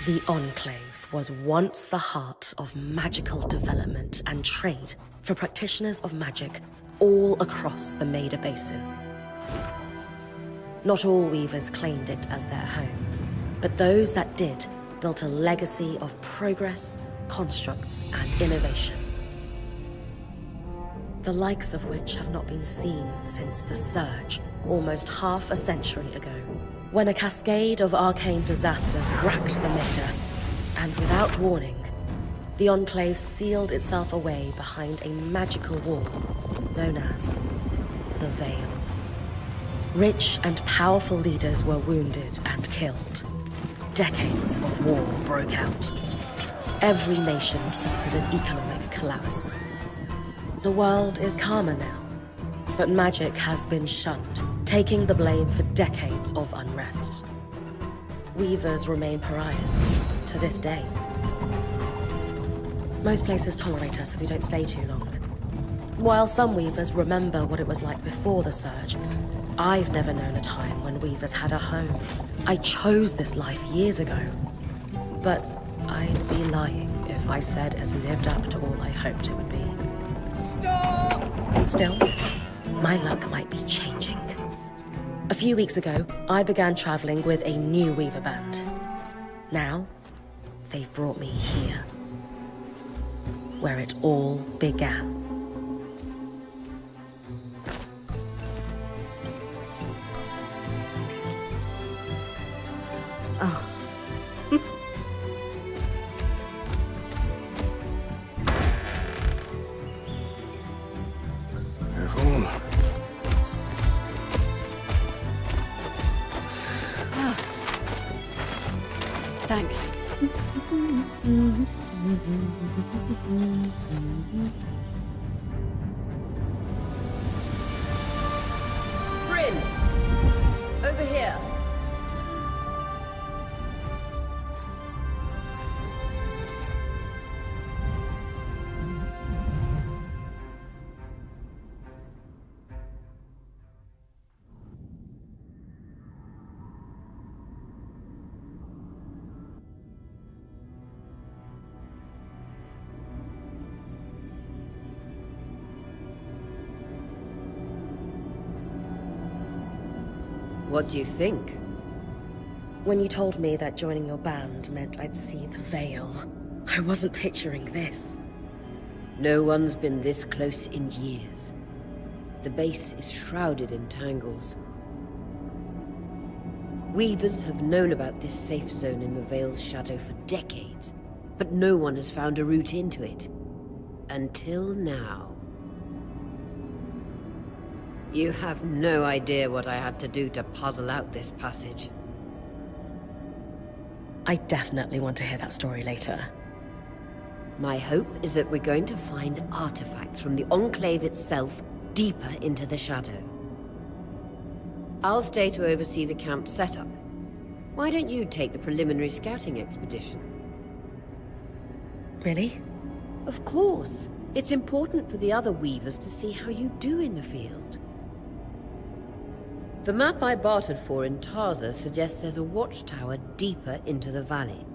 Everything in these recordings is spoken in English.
The Enclave was once the heart of magical development and trade for practitioners of magic all across the Maida Basin. Not all weavers claimed it as their home, but those that did built a legacy of progress, constructs, and innovation. The likes of which have not been seen since the Surge, almost half a century ago, when a cascade of arcane disasters racked the Maida, and without warning, the Enclave sealed itself away behind a magical wall known as the Veil. Rich and powerful leaders were wounded and killed. Decades of war broke out. Every nation suffered an economic collapse. The world is calmer now, but magic has been shunned, taking the blame for decades of unrest. Weavers remain pariahs to this day. Most places tolerate us if we don't stay too long. While some weavers remember what it was like before the Surge, I've never known a time when weavers had a home. I chose this life years ago. But I'd be lying if I said it has lived up to all I hoped it would be. Still, my luck might be changing. A few weeks ago, I began traveling with a new weaver band. Now, they've brought me here, where it all began. Oh. Thanks. Bryn! Over here. What do you think? When you told me that joining your band meant I'd see the Veil, I wasn't picturing this. No one's been this close in years. The base is shrouded in tangles. Weavers have known about this safe zone in the Veil's shadow for decades, but no one has found a route into it. Until now. You have no idea what I had to do to puzzle out this passage. I definitely want to hear that story later. My hope is that we're going to find artifacts from the Enclave itself deeper into the shadow. I'll stay to oversee the camp setup. Why don't you take the preliminary scouting expedition? Really? Of course. It's important for the other weavers to see how you do in the field. The map I bartered for in Tarza suggests there's a watchtower deeper into the valley.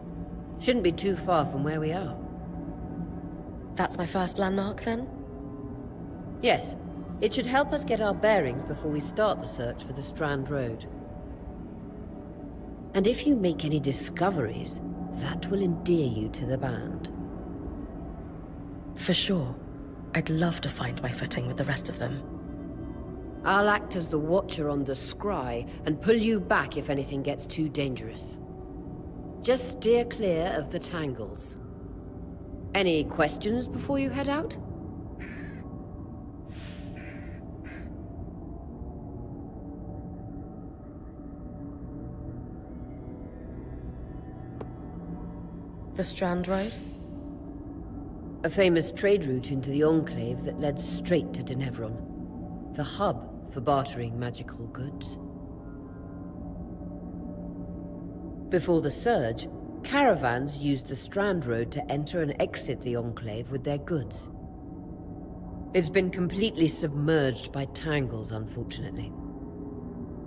Shouldn't be too far from where we are. That's my first landmark, then? Yes. It should help us get our bearings before we start the search for the Strand Road. And if you make any discoveries, that will endear you to the band. For sure. I'd love to find my footing with the rest of them. I'll act as the watcher on the scry and pull you back if anything gets too dangerous. Just steer clear of the tangles. Any questions before you head out? The Strand Road? A famous trade route into the Enclave that led straight to Denevron. The hub for bartering magical goods. Before the Surge, caravans used the Strand Road to enter and exit the Enclave with their goods. It's been completely submerged by tangles, unfortunately.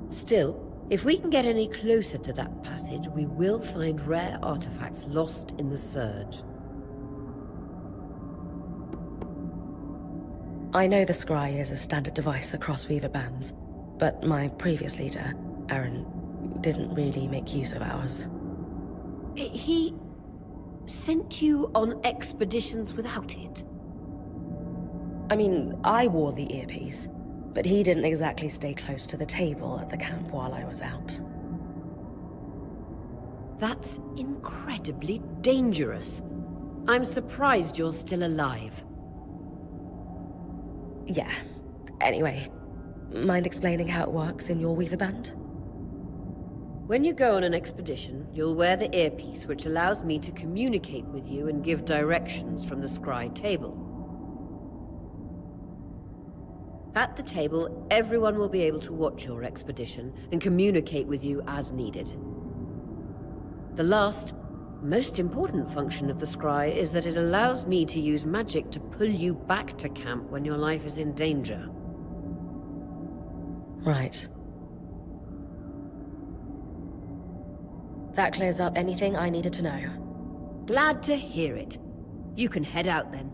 Still, If we can get any closer to that passage, we will find rare artifacts lost in the surge. I know the scry is a standard device across Weaver bands, but my previous leader, Aaron, didn't really make use of ours. He sent you on expeditions without it? I mean, I wore the earpiece, but he didn't exactly stay close to the table at the camp while I was out. That's incredibly dangerous. I'm surprised you're still alive. Yeah. Anyway, mind explaining how it works in your Weaver band? When you go on an expedition, you'll wear the earpiece, which allows me to communicate with you and give directions from the scry table. At the table, everyone will be able to watch your expedition and communicate with you as needed. The last, most important function of the scry is that it allows me to use magic to pull you back to camp when your life is in danger. Right. That clears up anything I needed to know. Glad to hear it. You can head out then.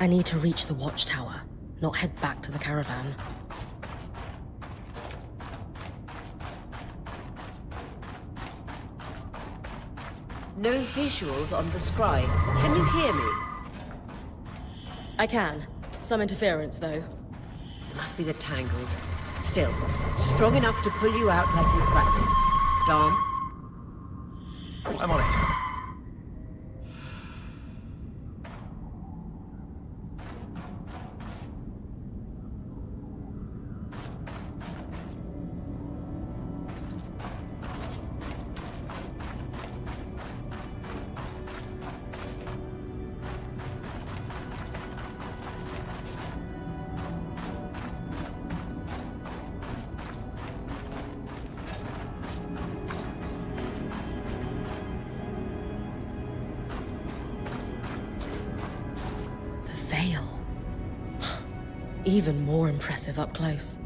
I need to reach the watchtower, not head back to the caravan. No visuals on the scry. Can you hear me? I can. Some interference, though. Must be the tangles. Still, strong enough to pull you out like you practiced. Dom? I'm on it. Veil. Even more impressive up close.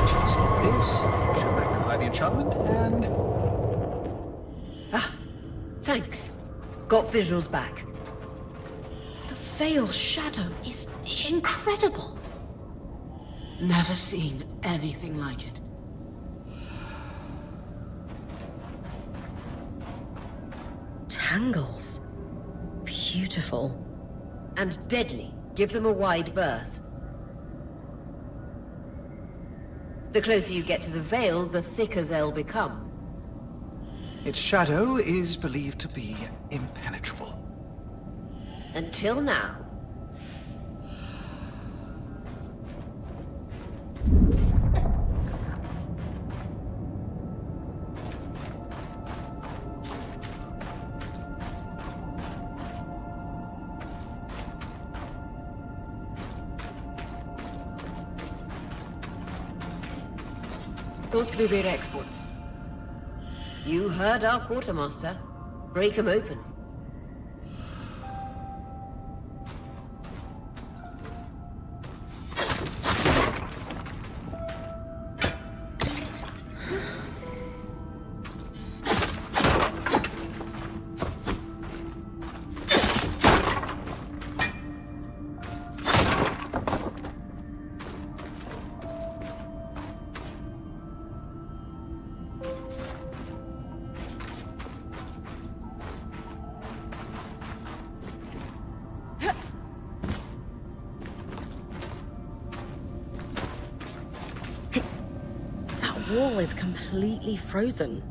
Just this. Shall magnify the enchantment and... Ah, thanks. Got visuals back. The Veil shadow is incredible. Never seen anything like it. Tangles. Beautiful. And deadly. Give them a wide berth. The closer you get to the Veil, the thicker they'll become. Its shadow is believed to be impenetrable. Until now. Those could be rare exports. You heard our quartermaster. Break 'em open. That wall is completely frozen.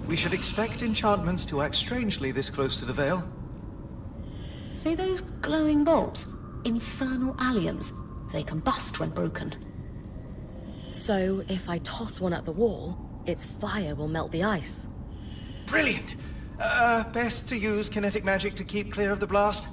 We should expect enchantments to act strangely this close to the Veil. See those glowing bulbs? Infernal alliums. They combust when broken. So, if I toss one at the wall, its fire will melt the ice. Brilliant! Best to use kinetic magic to keep clear of the blast?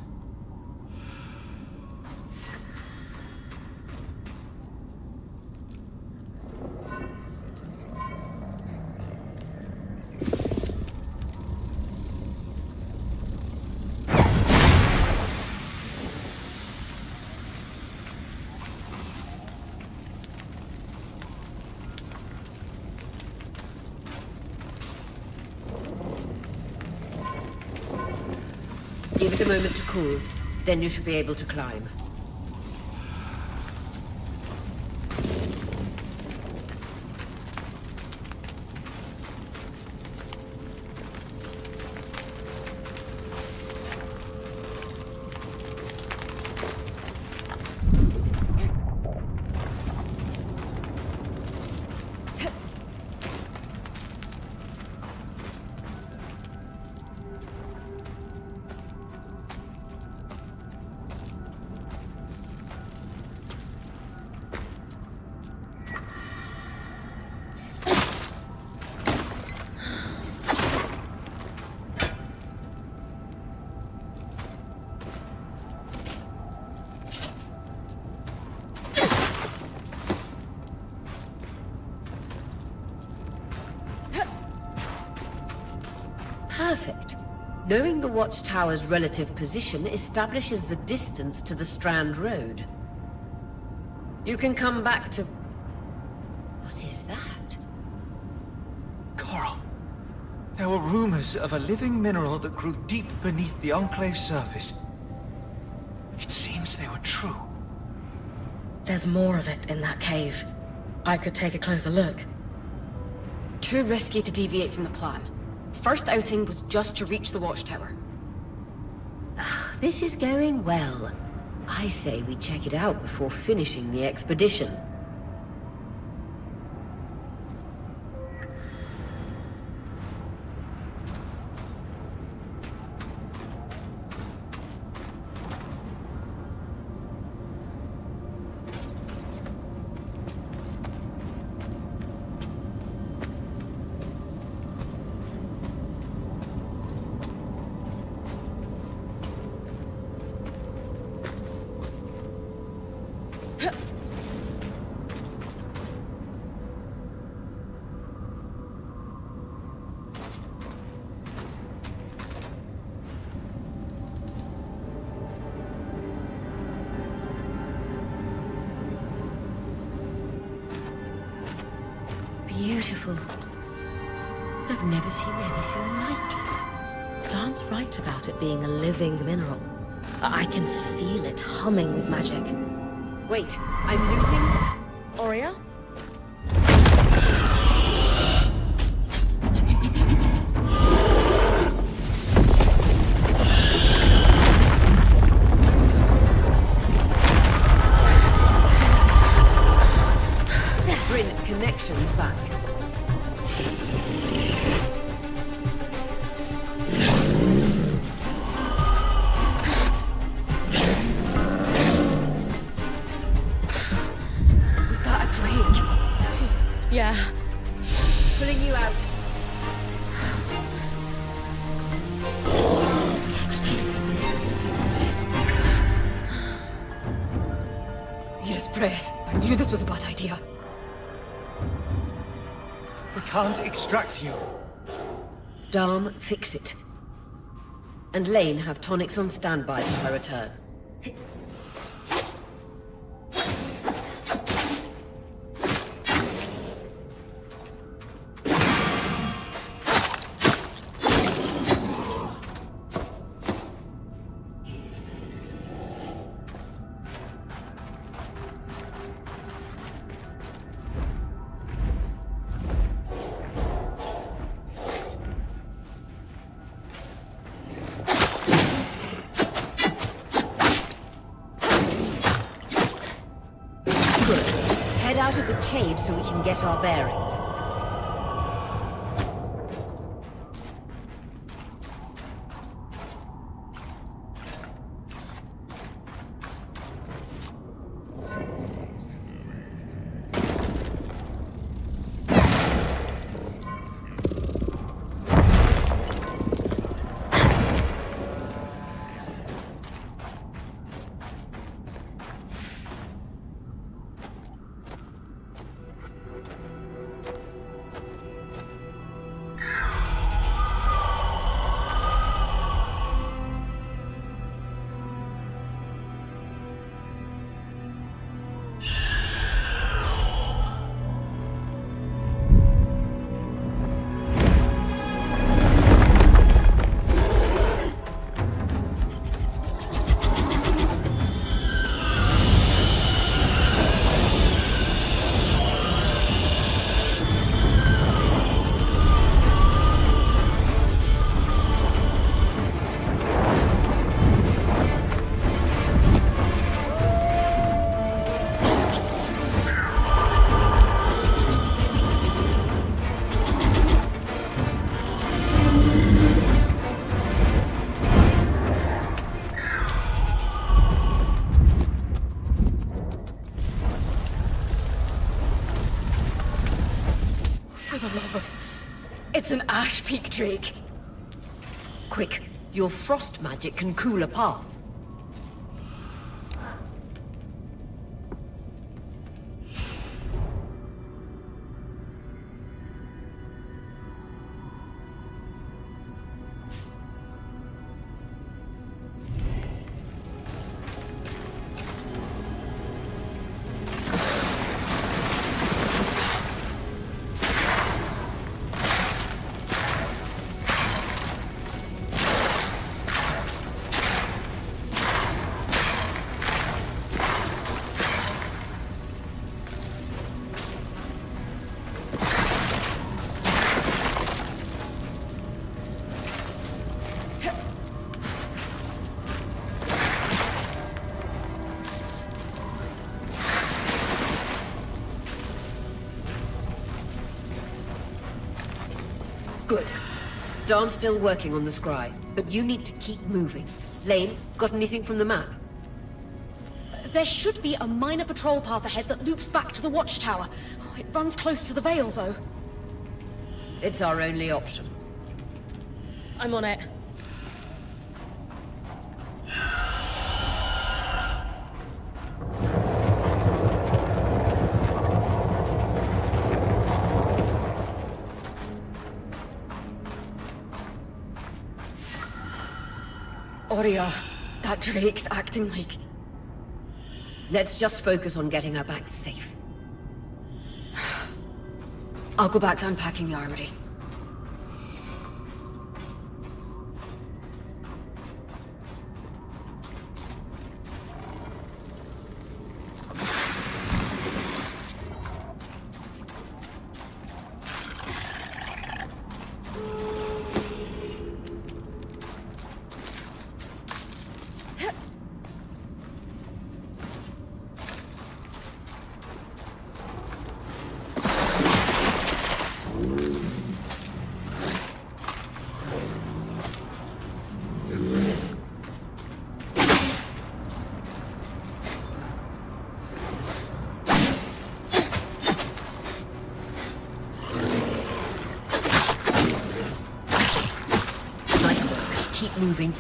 Give it a moment to cool, then you should be able to climb. Perfect. Knowing the watchtower's relative position establishes the distance to the Strand Road. You can come back to... What is that? Coral. There were rumors of a living mineral that grew deep beneath the Enclave's surface. It seems they were true. There's more of it in that cave. I could take a closer look. Too risky to deviate from the plan. First outing was just to reach the watchtower. This is going well. I say we check it out before finishing the expedition. Beautiful. I've never seen anything like it. Dan's right about it being a living mineral. I can feel it humming with magic. Wait, I'm losing... Aurea? Bryn, connections back. Was that a drake? Yeah. Pulling you out. Yes, breath. I knew this was a bad idea. We can't extract you. Dharm, fix it. And Lane have tonics on standby for her return. Head out of the cave so we can get our bearings. the love of... It's an Ash Peak Drake. Quick, your frost magic can cool a path. Good. Darn's still working on the scry, but you need to keep moving. Lane, got anything from the map? There should be a minor patrol path ahead that loops back to the watchtower. Oh, it runs close to the Vale, though. It's our only option. I'm on it. Oria, that Drake's acting like... Let's just focus on getting her back safe. I'll go back to unpacking the armory. Keep moving.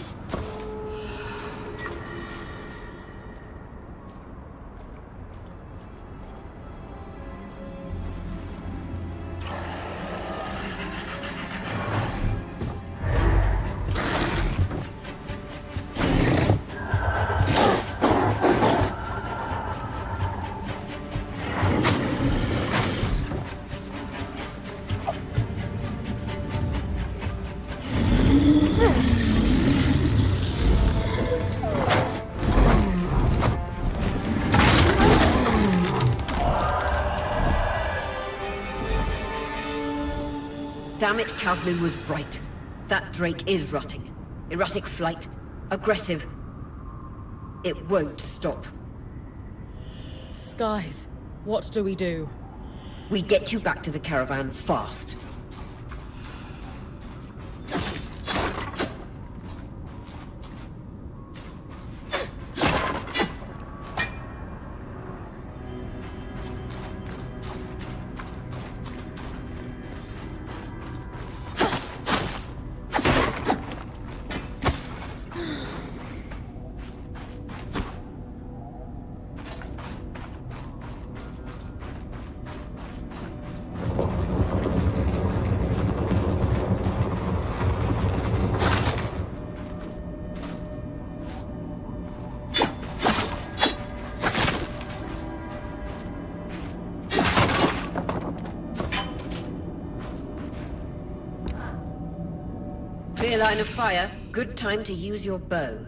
Damn it, Casmin was right. That Drake is rotting. Erratic flight. Aggressive. It won't stop. Skies, what do we do? We get you back to the caravan fast. Clear line of fire. Good time to use your bow.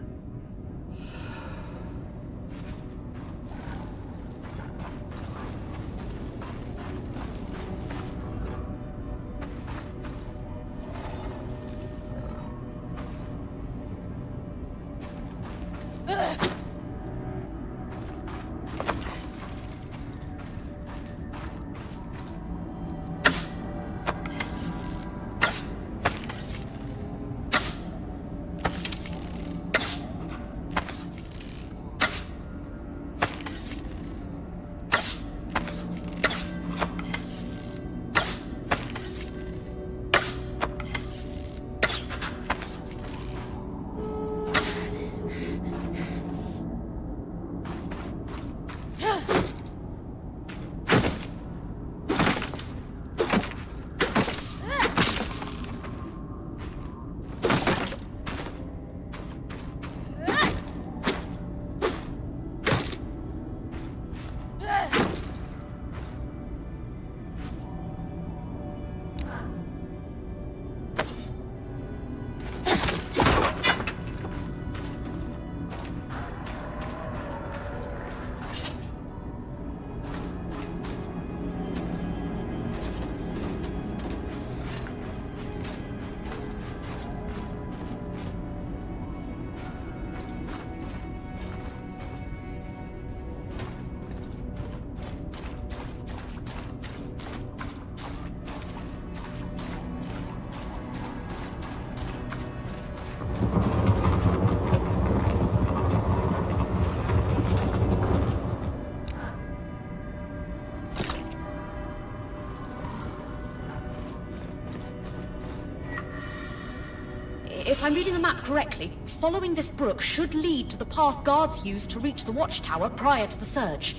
If I'm reading the map correctly, following this brook should lead to the path guards used to reach the watchtower prior to the surge.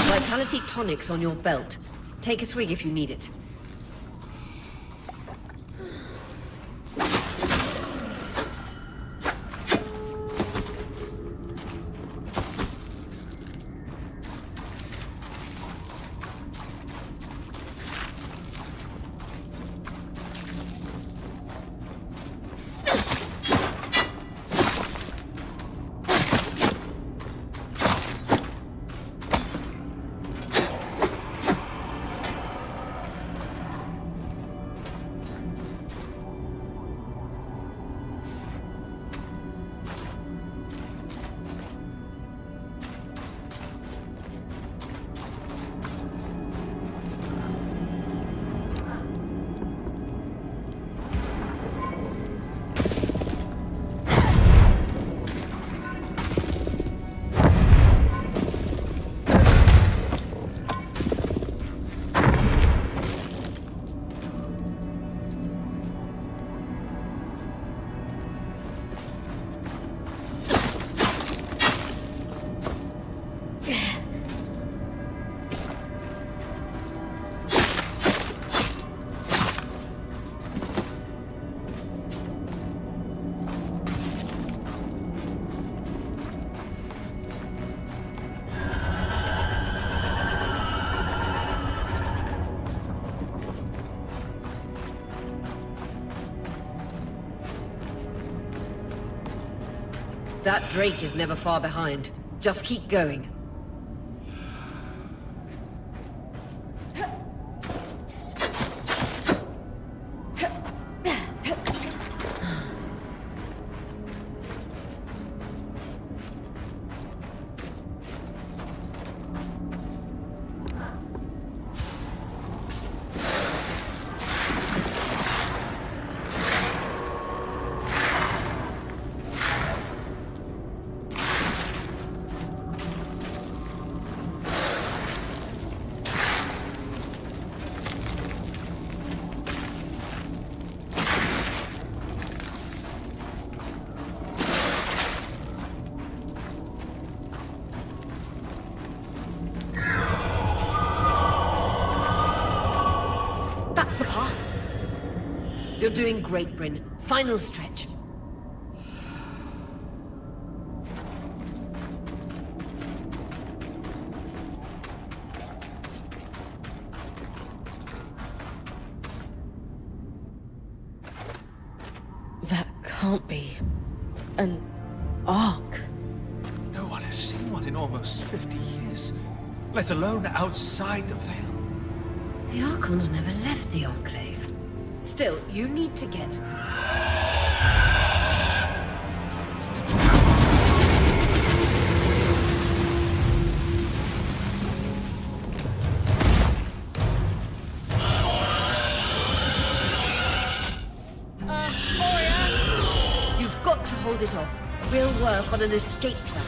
Vitality tonics on your belt. Take a swig if you need it. That Drake is never far behind. Just keep going. That's the path. You're doing great, Bryn. Final stretch. That can't be an ark. No one has seen one in almost 50 years, let alone outside the Veil. The Archons never left the Enclave. Still, you need to get... You've got to hold it off. We'll work on an escape plan.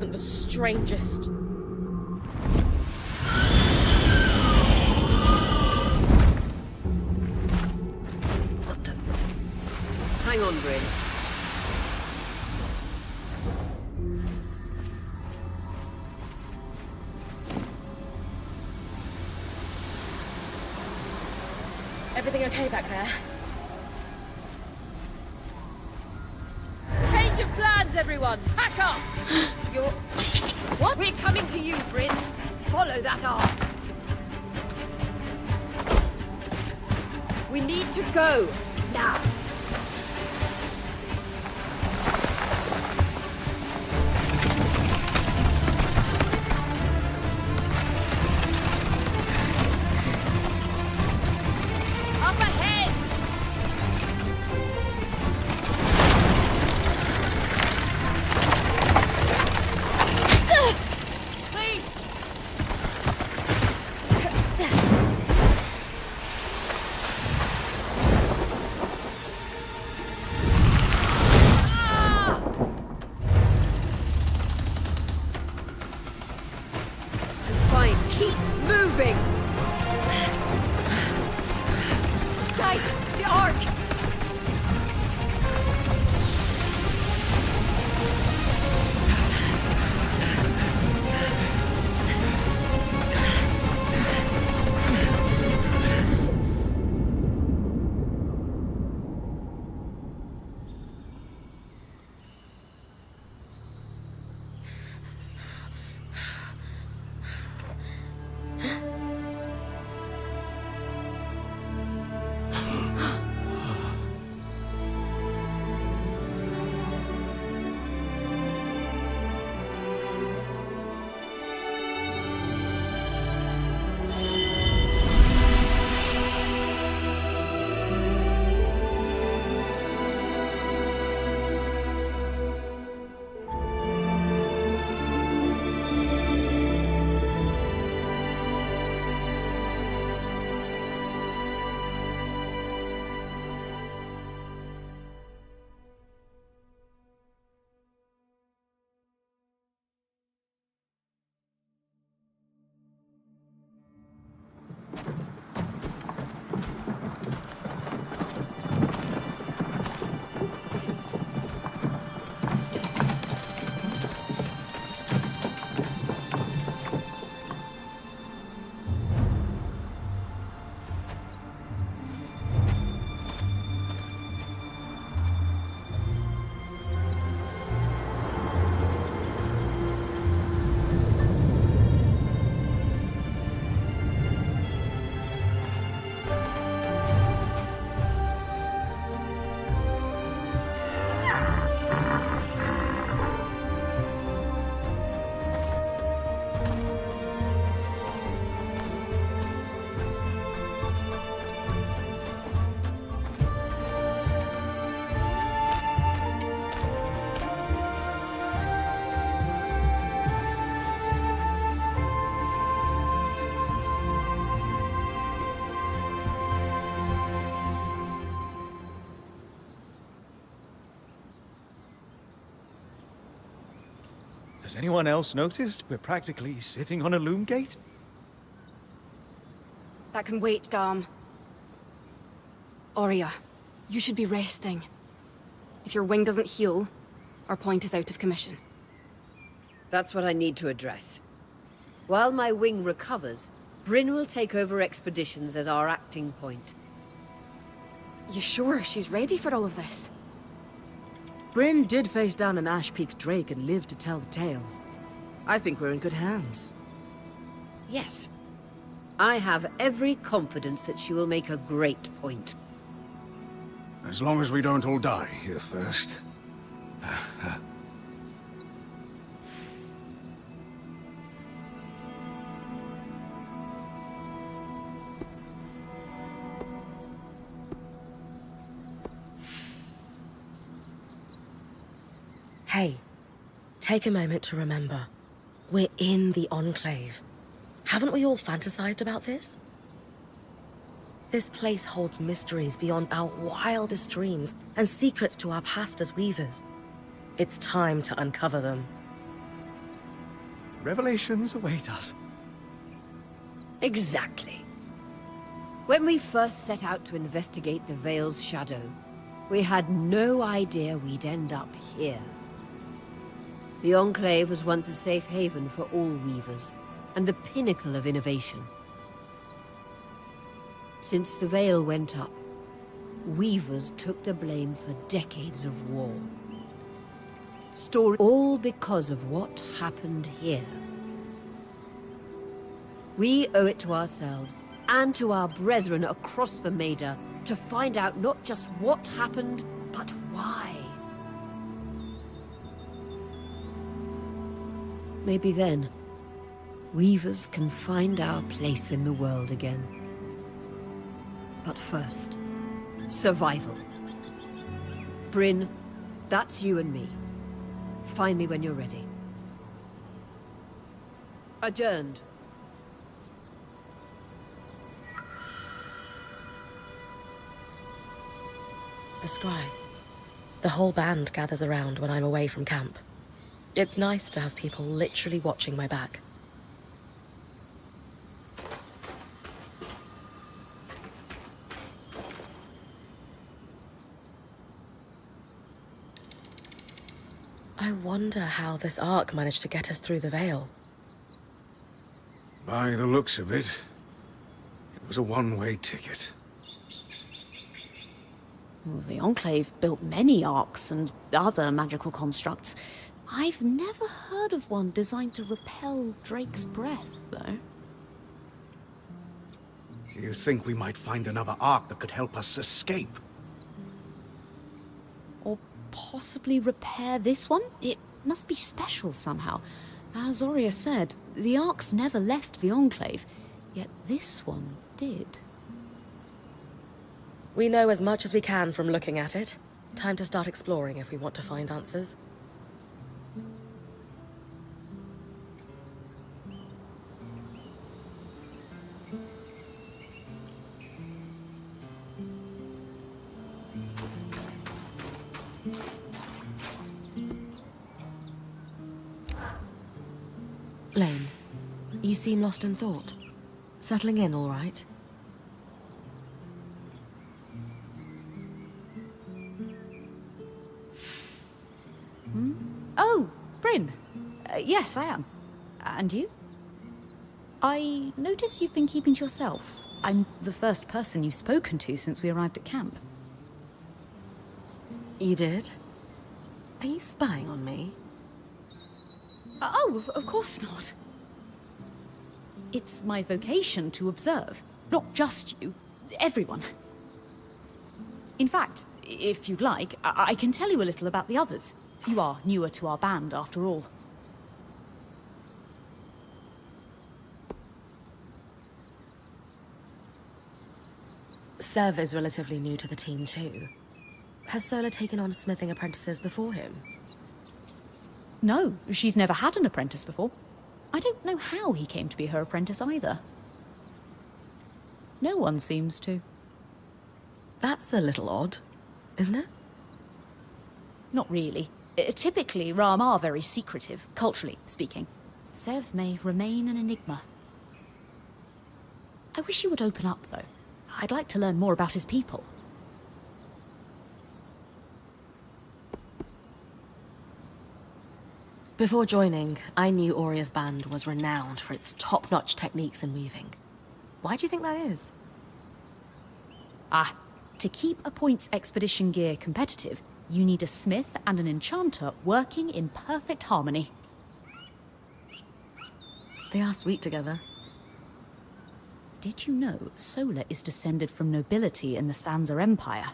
wasn't the strangest. What the? Hang on, Bryn. Everything okay back there? Change of plans, everyone! Pack up! You're... What? We're coming to you, Bryn. Follow that arc. We need to go. Now. Up ahead! Please! Ah! Fine, keep moving! Guys, the arc! Has anyone else noticed we're practically sitting on a loom gate? That can wait, Dom. Aurea, you should be resting. If your wing doesn't heal, our point is out of commission. That's what I need to address. While my wing recovers, Bryn will take over expeditions as our acting point. You sure she's ready for all of this? Bryn did face down an Ash Peak Drake and lived to tell the tale. I think we're in good hands. Yes. I have every confidence that she will make a great point. As long as we don't all die here first. Hey, take a moment to remember. We're in the Enclave. Haven't we all fantasized about this? This place holds mysteries beyond our wildest dreams and secrets to our past as weavers. It's time to uncover them. Revelations await us. Exactly. When we first set out to investigate the Veil's shadow, we had no idea we'd end up here. The Enclave was once a safe haven for all weavers, and the pinnacle of innovation. Since the Veil went up, weavers took the blame for decades of war. All because of what happened here. We owe it to ourselves and to our brethren across the Maida to find out not just what happened, but why. Maybe then, weavers can find our place in the world again. But first, survival. Bryn, that's you and me. Find me when you're ready. Adjourned. The scry. The whole band gathers around when I'm away from camp. It's nice to have people literally watching my back. I wonder how this arc managed to get us through the Veil. By the looks of it, it was a one-way ticket. Well, the Enclave built many arcs and other magical constructs. I've never heard of one designed to repel Drake's breath, though. You think we might find another arc that could help us escape? Or possibly repair this one? It must be special somehow. As Aurea said, the arcs never left the Enclave, yet this one did. We know as much as we can from looking at it. Time to start exploring if we want to find answers. Lane, you seem lost in thought. Settling in all right? Oh, Bryn. Yes, I am. And you? I notice you've been keeping to yourself. I'm the first person you've spoken to since we arrived at camp. You did? Are you spying on me? Oh, of course not. It's my vocation to observe. Not just you. Everyone. In fact, if you'd like, I can tell you a little about the others. You are newer to our band, after all. Sev is relatively new to the team too. Has Sola taken on smithing apprentices before him? No, she's never had an apprentice before. I don't know how he came to be her apprentice either. No one seems to. That's a little odd, isn't it? Not really. Typically, Ram are very secretive, culturally speaking. Sev may remain an enigma. I wish he would open up, though. I'd like to learn more about his people. Before joining, I knew Aurea's band was renowned for its top-notch techniques in weaving. Why do you think that is? To keep a points expedition gear competitive, you need a smith and an enchanter working in perfect harmony. They are sweet together. Did you know Sola is descended from nobility in the Sansa Empire?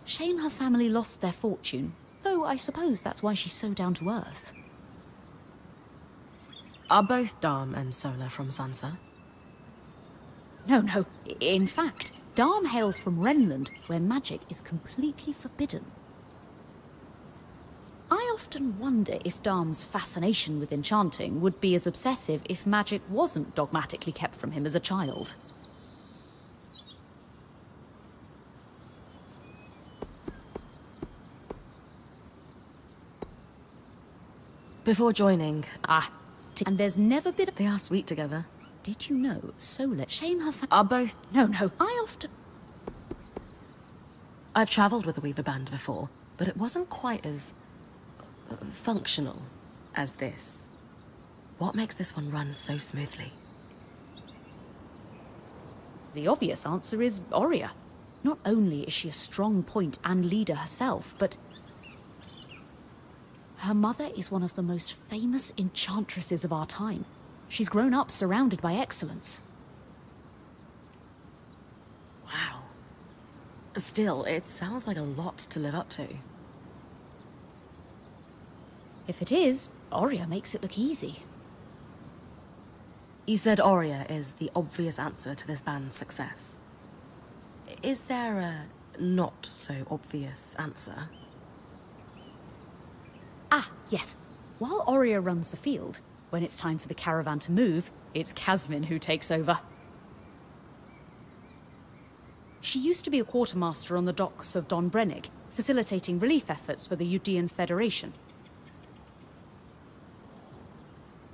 Shame her family lost their fortune, though I suppose that's why she's so down to earth. Are both Dharm and Sola from Sansa? No. In fact, Dharm hails from Renland, where magic is completely forbidden. I often wonder if Dharm's fascination with enchanting would be as obsessive if magic wasn't dogmatically kept from him as a child. Before joining, And there's never been they are sweet together. Did you know Sola, shame her Are both... No, I often... I've travelled with a Weaver band before, but it wasn't quite as... functional as this. What makes this one run so smoothly? The obvious answer is Oria. Not only is she a strong point and leader herself, but... her mother is one of the most famous enchantresses of our time. She's grown up surrounded by excellence. Wow. Still, it sounds like a lot to live up to. If it is, Oria makes it look easy. You said Oria is the obvious answer to this band's success. Is there a not-so-obvious answer? Yes. While Oria runs the field, when it's time for the caravan to move, it's Casmin who takes over. She used to be a quartermaster on the docks of Don Brennig, facilitating relief efforts for the Udean Federation.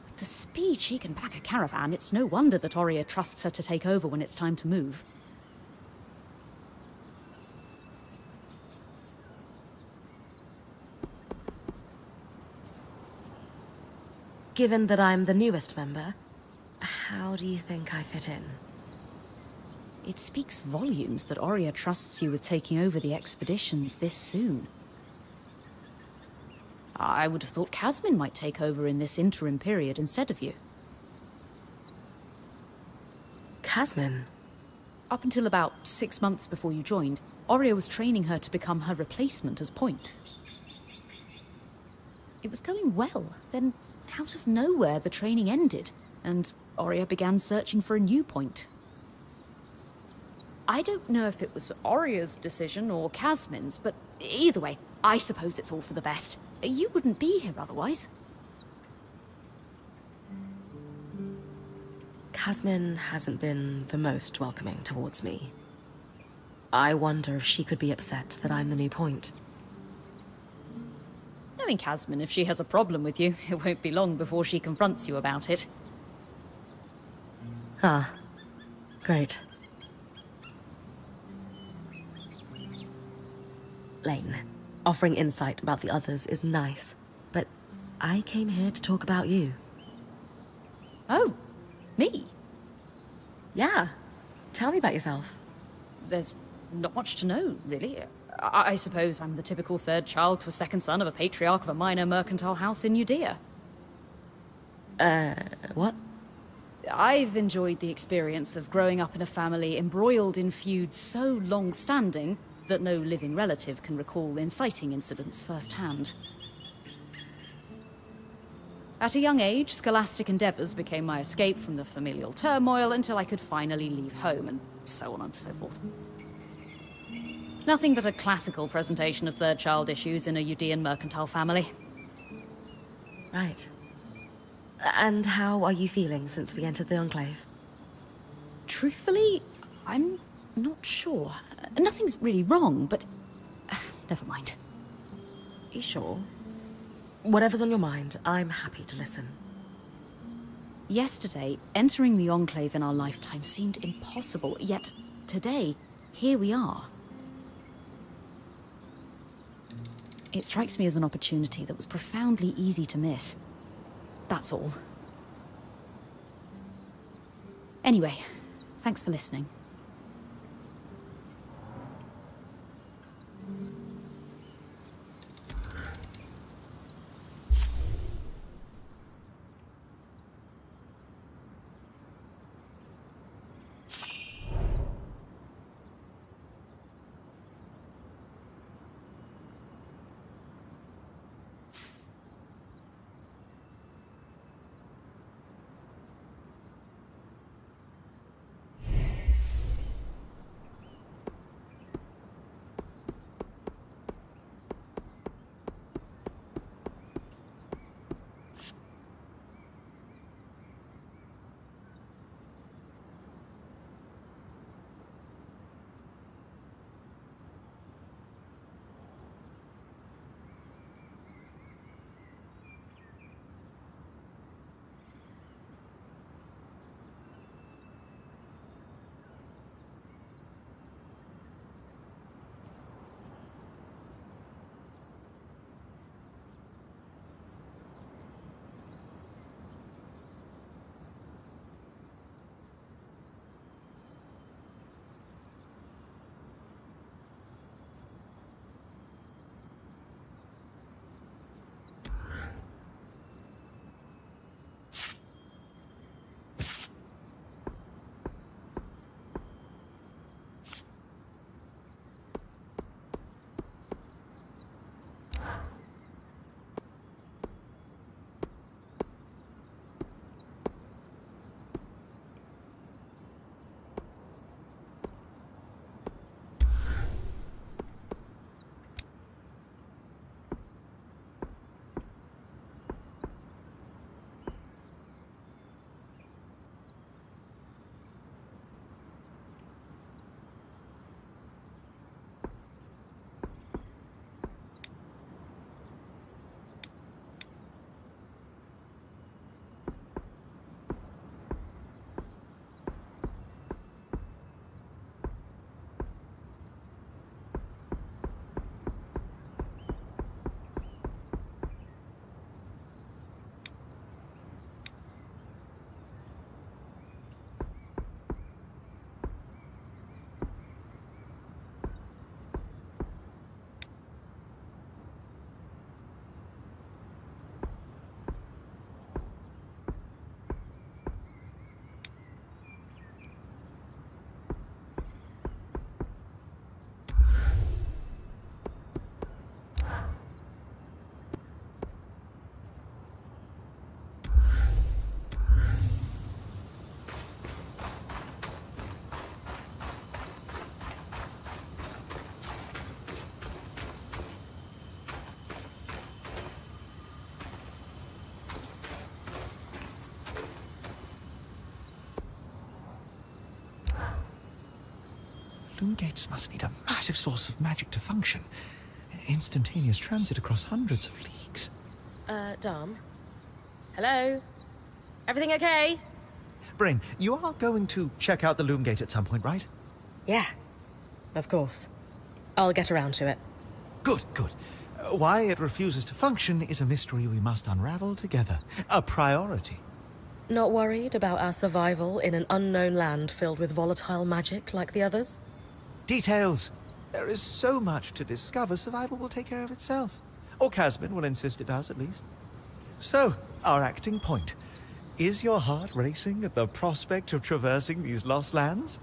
With the speed she can pack a caravan, it's no wonder that Oria trusts her to take over when it's time to move. Given that I'm the newest member, how do you think I fit in? It speaks volumes that Oria trusts you with taking over the expeditions this soon. I would have thought Casmin might take over in this interim period instead of you. Casmin? Up until about 6 months before you joined, Oria was training her to become her replacement as point. It was going well, then out of nowhere the training ended, and Oria began searching for a new point. I don't know if it was Oria's decision or Casmin's, but either way, I suppose it's all for the best. You wouldn't be here otherwise. Casmin hasn't been the most welcoming towards me. I wonder if she could be upset that I'm the new point. Knowing Casmin, if she has a problem with you, it won't be long before she confronts you about it. Ah, great. Lane, offering insight about the others is nice, but I came here to talk about you. Oh, me? Yeah, tell me about yourself. There's not much to know, really. I suppose I'm the typical third child to a second son of a patriarch of a minor mercantile house in Judea. What? I've enjoyed the experience of growing up in a family embroiled in feuds so long-standing that no living relative can recall inciting incidents firsthand. At a young age, scholastic endeavors became my escape from the familial turmoil until I could finally leave home, and so on and so forth. Nothing but a classical presentation of third child issues in a Udean mercantile family. Right. And how are you feeling since we entered the Enclave? Truthfully, I'm not sure. Nothing's really wrong, but... never mind. You sure? Whatever's on your mind, I'm happy to listen. Yesterday, entering the Enclave in our lifetime seemed impossible, yet today, here we are. It strikes me as an opportunity that was profoundly easy to miss. That's all. Anyway, thanks for listening. Doom gates must need a massive source of magic to function. Instantaneous transit across hundreds of leagues. Dom? Hello? Everything okay? Bryn, you are going to check out the Loom Gate at some point, right? Yeah, of course. I'll get around to it. Good, good. Why it refuses to function is a mystery we must unravel together. A priority. Not worried about our survival in an unknown land filled with volatile magic like the others? Details. There is so much to discover, survival will take care of itself. Or Casmin will insist it does, at least. So, our acting point. Is your heart racing at the prospect of traversing these lost lands?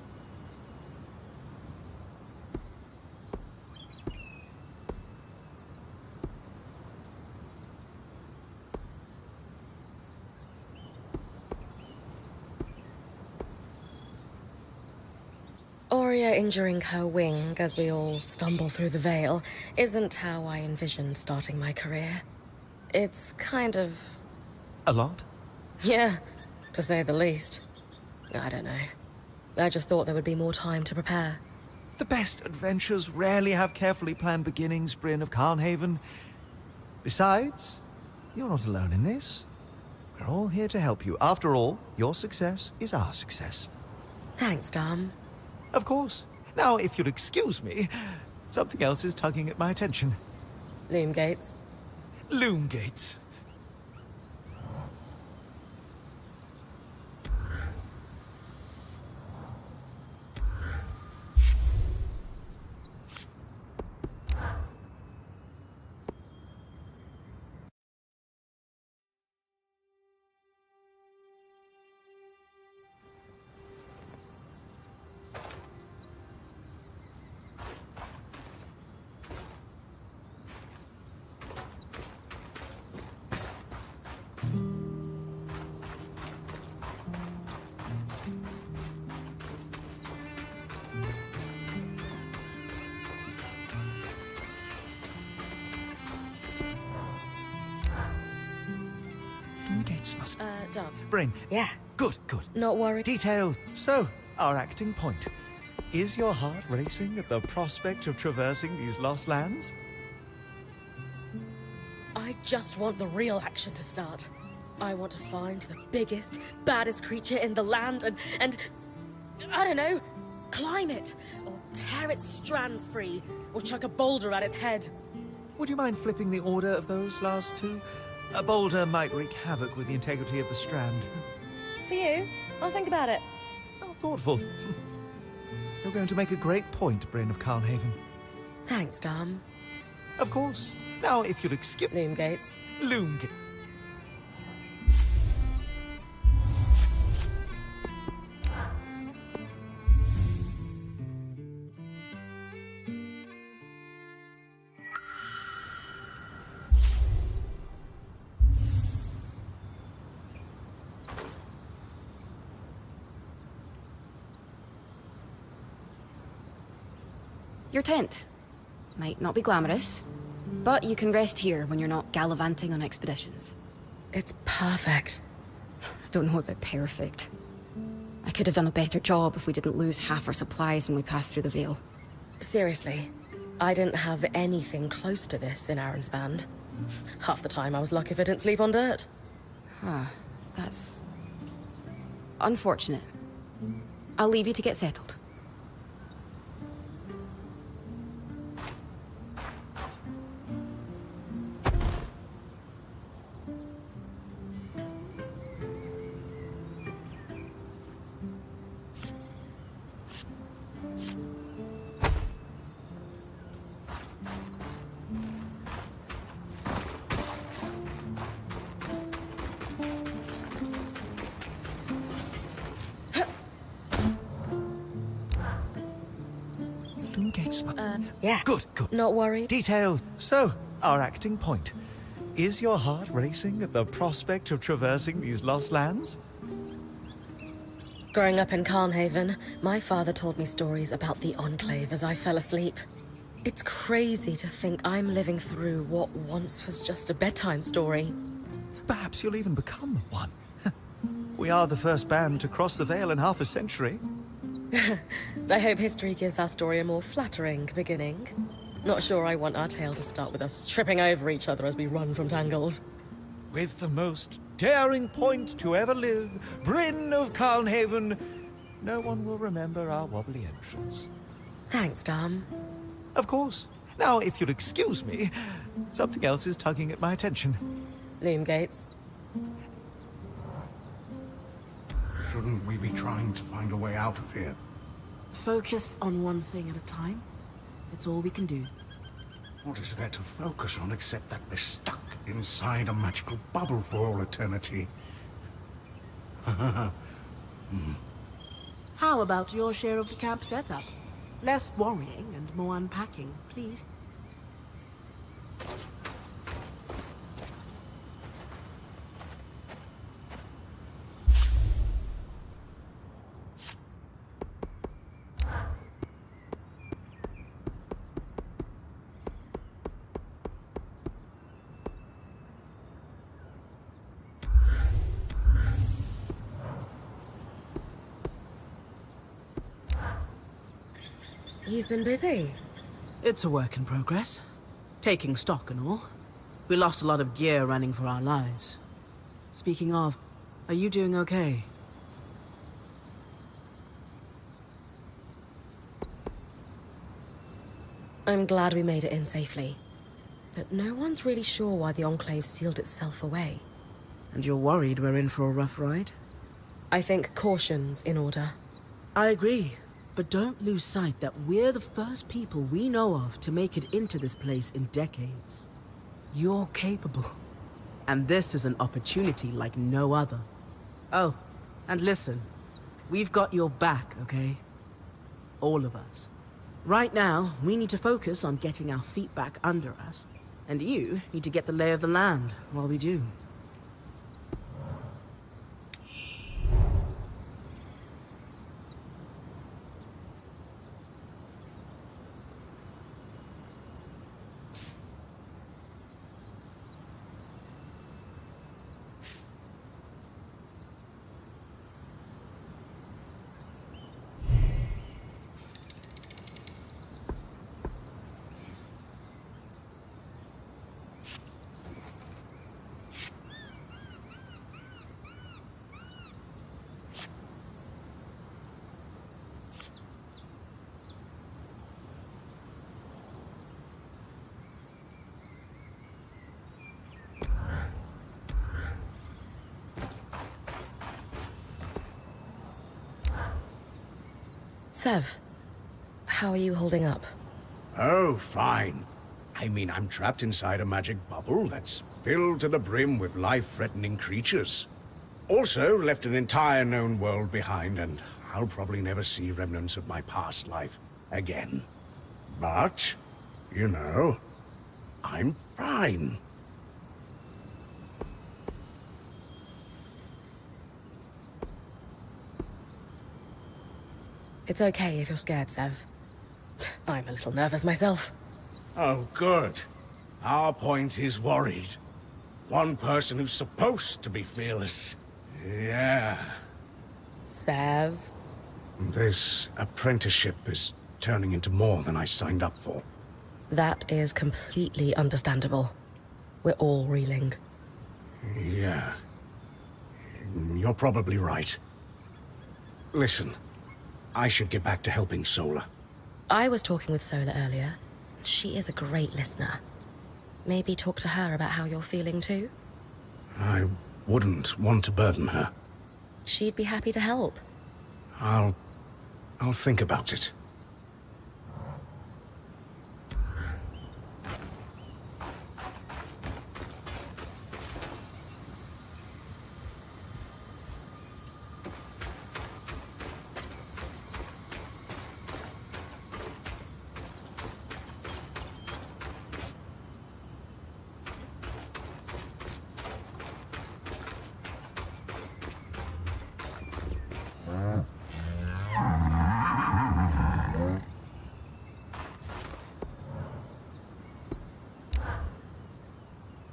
Aurea injuring her wing as we all stumble through the Vale isn't how I envisioned starting my career. It's kind of... A lot? yeah, to say the least. I don't know. I just thought there would be more time to prepare. The best adventures rarely have carefully planned beginnings, Bryn of Carnhaven. Besides, you're not alone in this. We're all here to help you. After all, your success is our success. Thanks, Dom. Of course. Now, if you'll excuse me, something else is tugging at my attention. Loom gates. Loom gates. Gates must... Dom. Bryn. Yeah. Good, good. Not worried. Details. So, our acting point. Is your heart racing at the prospect of traversing these lost lands? I just want the real action to start. I want to find the biggest, baddest creature in the land and I don't know, climb it, or tear its strands free, or chuck a boulder at its head. Would you mind flipping the order of those last two? A boulder might wreak havoc with the integrity of the strand. For you, I'll think about it. How thoughtful. You're going to make a great point, Bryn of Carnhaven. Thanks, Dom. Of course. Now, if you'll excuse... Loom gates. Loom Gate. Your tent. Might not be glamorous, but you can rest here when you're not gallivanting on expeditions. It's perfect. Don't know about perfect. I could have done a better job if we didn't lose half our supplies when we passed through the Vale. Seriously, I didn't have anything close to this in Aaron's band. Half the time I was lucky if I didn't sleep on dirt. Huh. That's... unfortunate. I'll leave you to get settled. Loom Gates... Yeah. Good, good. Not worried. Details. So, our acting point. Is your heart racing at the prospect of traversing these lost lands? Growing up in Carnhaven, my father told me stories about the Enclave as I fell asleep. It's crazy to think I'm living through what once was just a bedtime story. Perhaps you'll even become one. We are the first band to cross the Vale in half a century. I hope history gives our story a more flattering beginning. Not sure I want our tale to start with us tripping over each other as we run from tangles. With the most daring point to ever live, Bryn of Carnhaven, no one will remember our wobbly entrance. Thanks, Dom. Of course. Now, if you'll excuse me, something else is tugging at my attention. Loom gates. Shouldn't we be trying to find a way out of here? Focus on one thing at a time. It's all we can do. What is there to focus on except that we're stuck inside a magical bubble for all eternity? How about your share of the camp setup? Less worrying and more unpacking, please. You've been busy. It's a work in progress. Taking stock and all. We lost a lot of gear running for our lives. Speaking of, are you doing okay? I'm glad we made it in safely. But no one's really sure why the Enclave sealed itself away. And you're worried we're in for a rough ride? I think caution's in order. I agree. But don't lose sight that we're the first people we know of to make it into this place in decades. You're capable. And this is an opportunity like no other. Oh, and listen. We've got your back, okay? All of us. Right now, we need to focus on getting our feet back under us. And you need to get the lay of the land while we do. Sev, how are you holding up? Oh, fine. I mean, I'm trapped inside a magic bubble that's filled to the brim with life-threatening creatures. Also, left an entire known world behind, and I'll probably never see remnants of my past life again. But, you know, I'm fine. It's okay if you're scared, Sev. I'm a little nervous myself. Oh, good. Our point is worried. One person who's supposed to be fearless. Yeah. Sev? This apprenticeship is turning into more than I signed up for. That is completely understandable. We're all reeling. Yeah. You're probably right. Listen, I should get back to helping Sola. I was talking with Sola earlier. She is a great listener. Maybe talk to her about how you're feeling too? I wouldn't want to burden her. She'd be happy to help. I'll think about it.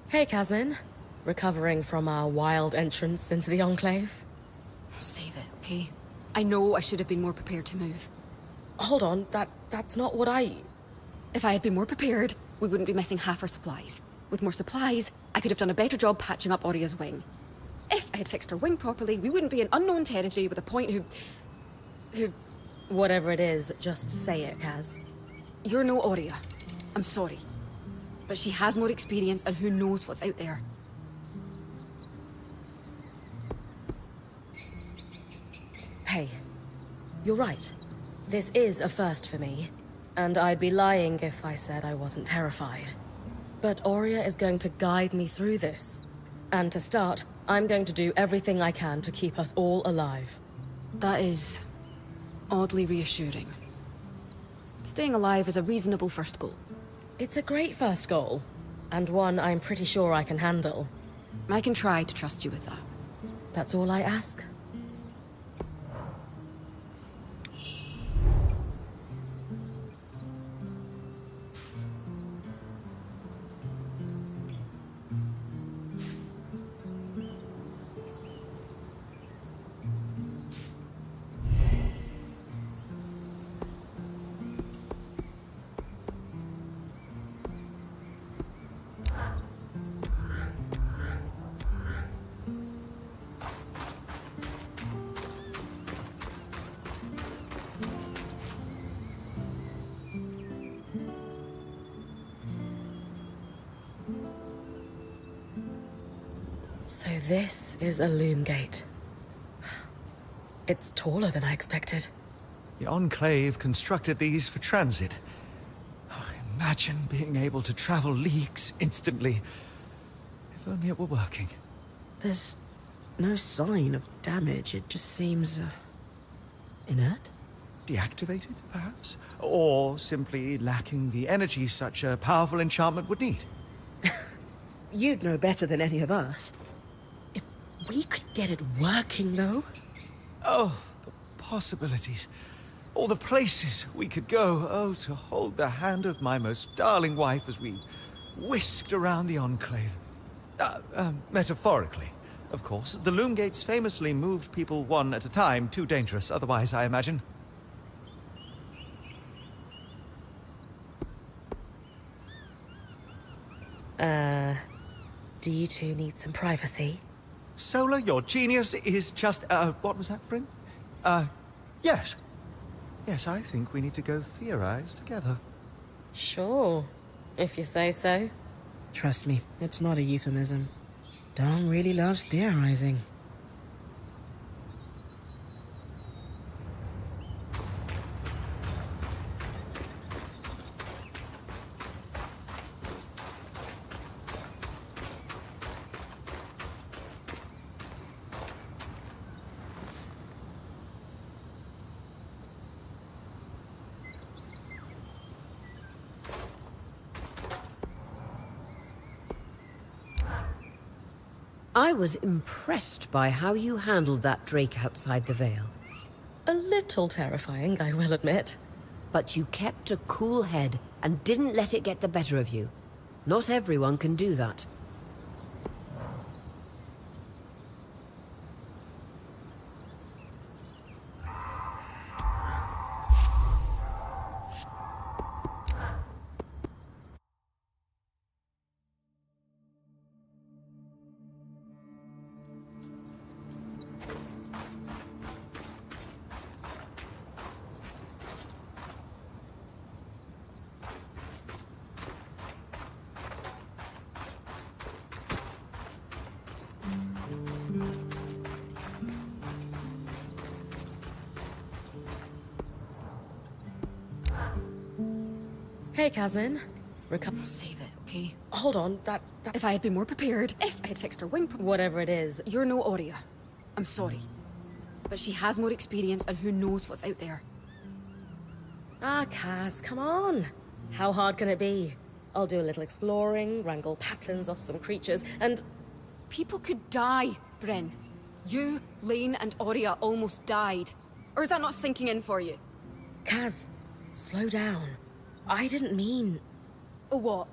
Hey, Casmin. Recovering from our wild entrance into the Enclave? Save it, okay? I know I should have been more prepared to move. Hold on, that's not what I... If I had been more prepared, we wouldn't be missing half our supplies. With more supplies, I could have done a better job patching up Oria's wing. If I had fixed her wing properly, we wouldn't be in unknown territory with a point who... Whatever it is, just say it, Kaz. You're no Oria. I'm sorry. But she has more experience and who knows what's out there. Hey, you're right. This is a first for me, and I'd be lying if I said I wasn't terrified. But Oria is going to guide me through this. And to start, I'm going to do everything I can to keep us all alive. That is oddly reassuring. Staying alive is a reasonable first goal. It's a great first goal, and one I'm pretty sure I can handle. I can try to trust you with that. That's all I ask. So this is a loom gate. It's taller than I expected. The Enclave constructed these for transit. Oh, imagine being able to travel leagues instantly. If only it were working. There's no sign of damage. It just seems... inert? Deactivated, perhaps? Or simply lacking the energy such a powerful enchantment would need. You'd know better than any of us. If we could get it working, though... Oh, the possibilities. All the places we could go. Oh, to hold the hand of my most darling wife as we whisked around the Enclave. Metaphorically, of course. The loom gates famously moved people one at a time. Too dangerous otherwise, I imagine. Do you two need some privacy? Solar, your genius is just, what was that, Bryn? Yes. Yes, I think we need to go theorize together. Sure, if you say so. Trust me, it's not a euphemism. Dom really loves theorizing. I was impressed by how you handled that drake outside the Vale. A little terrifying, I will admit. But you kept a cool head and didn't let it get the better of you. Not everyone can do that. Hey, Casmin. Save it, okay? Hold on, that... If I had been more prepared, if I had fixed her wing... Whatever it is, You're no Oria. I'm sorry. But she has more experience and who knows what's out there. Kaz, come on. How hard can it be? I'll do a little exploring, wrangle patterns off some creatures, and... People could die, Bryn. You, Lane, and Oria almost died. Or is that not sinking in for you? Kaz, slow down. I didn't mean... Oh, what?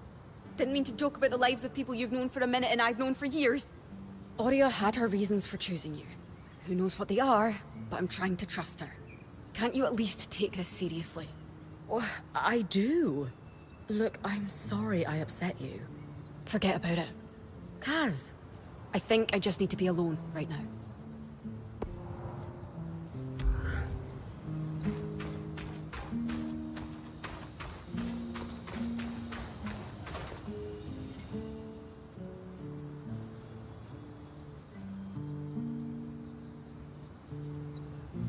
Didn't mean to joke about the lives of people you've known for a minute and I've known for years? Oria had her reasons for choosing you. Who knows what they are, but I'm trying to trust her. Can't you at least take this seriously? Well, I do. Look, I'm sorry I upset you. Forget about it. Kaz. I think I just need to be alone right now.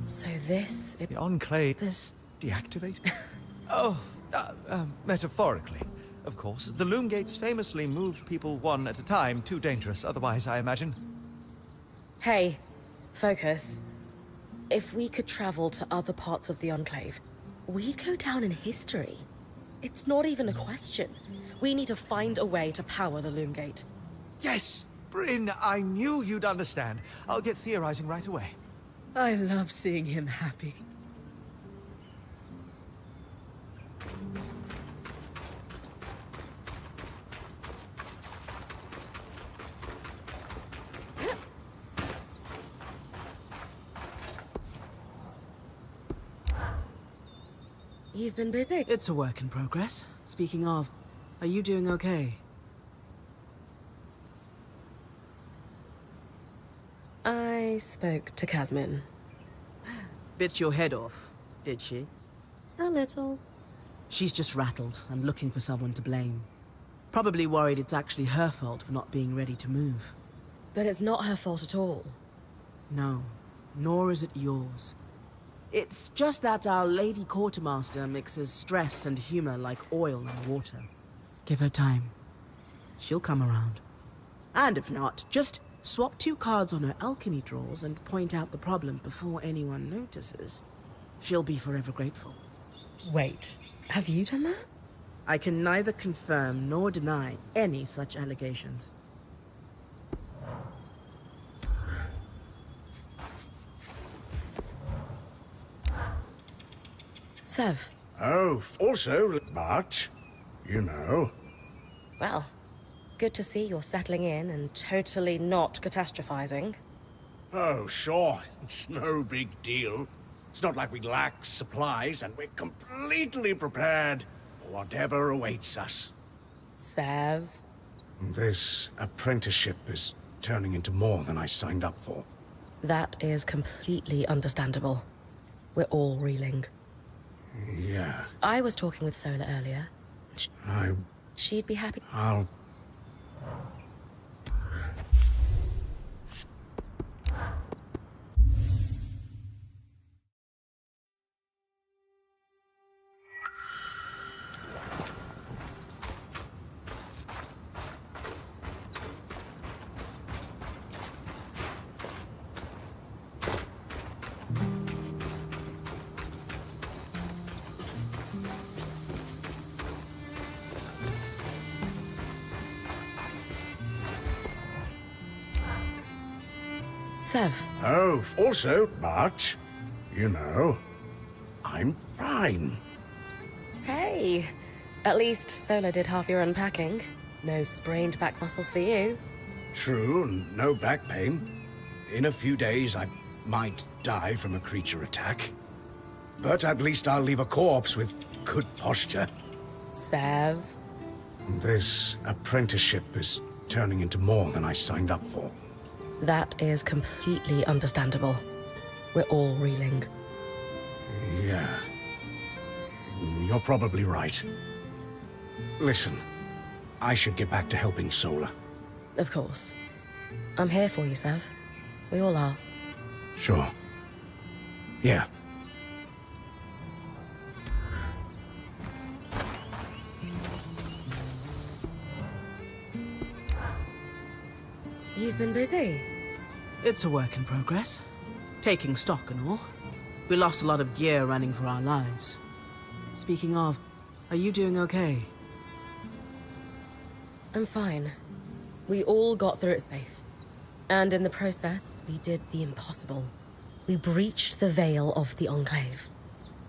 So this... The Enclave This... deactivated? Oh, metaphorically, of course. The Loom Gates famously moved people one at a time. Too dangerous otherwise, I imagine. Hey, focus. If we could travel to other parts of the Enclave, we'd go down in history. It's not even a question. We need to find a way to power the Loom Gate. Yes! Bryn, I knew you'd understand. I'll get theorizing right away. I love seeing him happy. You've been busy. It's a work in progress. Speaking of, are you doing okay? I spoke to Kasmin. Bit your head off, did she? A little. She's just rattled and looking for someone to blame. Probably worried it's actually her fault for not being ready to move. But it's not her fault at all. No, nor is it yours. It's just that our Lady Quartermaster mixes stress and humor like oil and water. Give her time. She'll come around. And if not, just swap 2 cards on her alchemy drawers and point out the problem before anyone notices. She'll be forever grateful. Wait, have you done that? I can neither confirm nor deny any such allegations. Sev. Oh, also, but, you know. Well, good to see you're settling in and totally not catastrophizing. Oh, sure, it's no big deal. It's not like we lack supplies, and we're completely prepared for whatever awaits us. Sev. This apprenticeship is turning into more than I signed up for. That is completely understandable. We're all reeling. Yeah, I was talking with Sola earlier. She'd be happy. I'll... Sev. Oh, also, but, you know, I'm fine. Hey. At least Sola did half your unpacking. No sprained back muscles for you. True, no back pain. In a few days, I might die from a creature attack. But at least I'll leave a corpse with good posture. Sev. This apprenticeship is turning into more than I signed up for. That is completely understandable. We're all reeling. Yeah. You're probably right. Listen, I should get back to helping Sola. Of course. I'm here for you, Sev. We all are. Sure. Yeah. You've been busy. It's a work in progress. Taking stock and all. We lost a lot of gear running for our lives. Speaking of, are you doing okay? I'm fine. We all got through it safe. And in the process, we did the impossible. We breached the veil of the Enclave.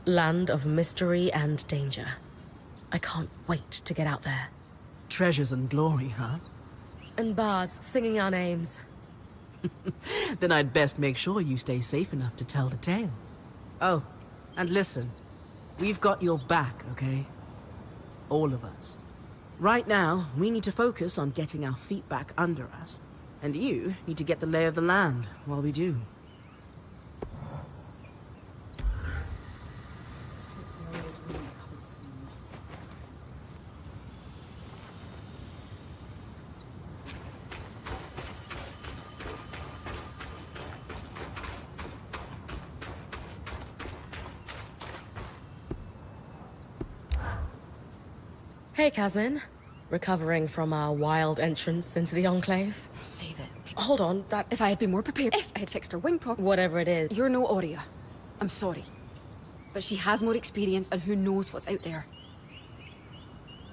Land of mystery and danger. I can't wait to get out there. Treasures and glory, huh? And bards singing our names. Then I'd best make sure you stay safe enough to tell the tale. Oh, and listen. We've got your back, okay? All of us. Right now, we need to focus on getting our feet back under us. And you need to get the lay of the land while we do. Hey, Casmin. Recovering from our wild entrance into the Enclave? Save it. Hold on, that... If I had been more prepared, if I had fixed her wing prop... Whatever it is. You're no Aurea. I'm sorry. But she has more experience and who knows what's out there.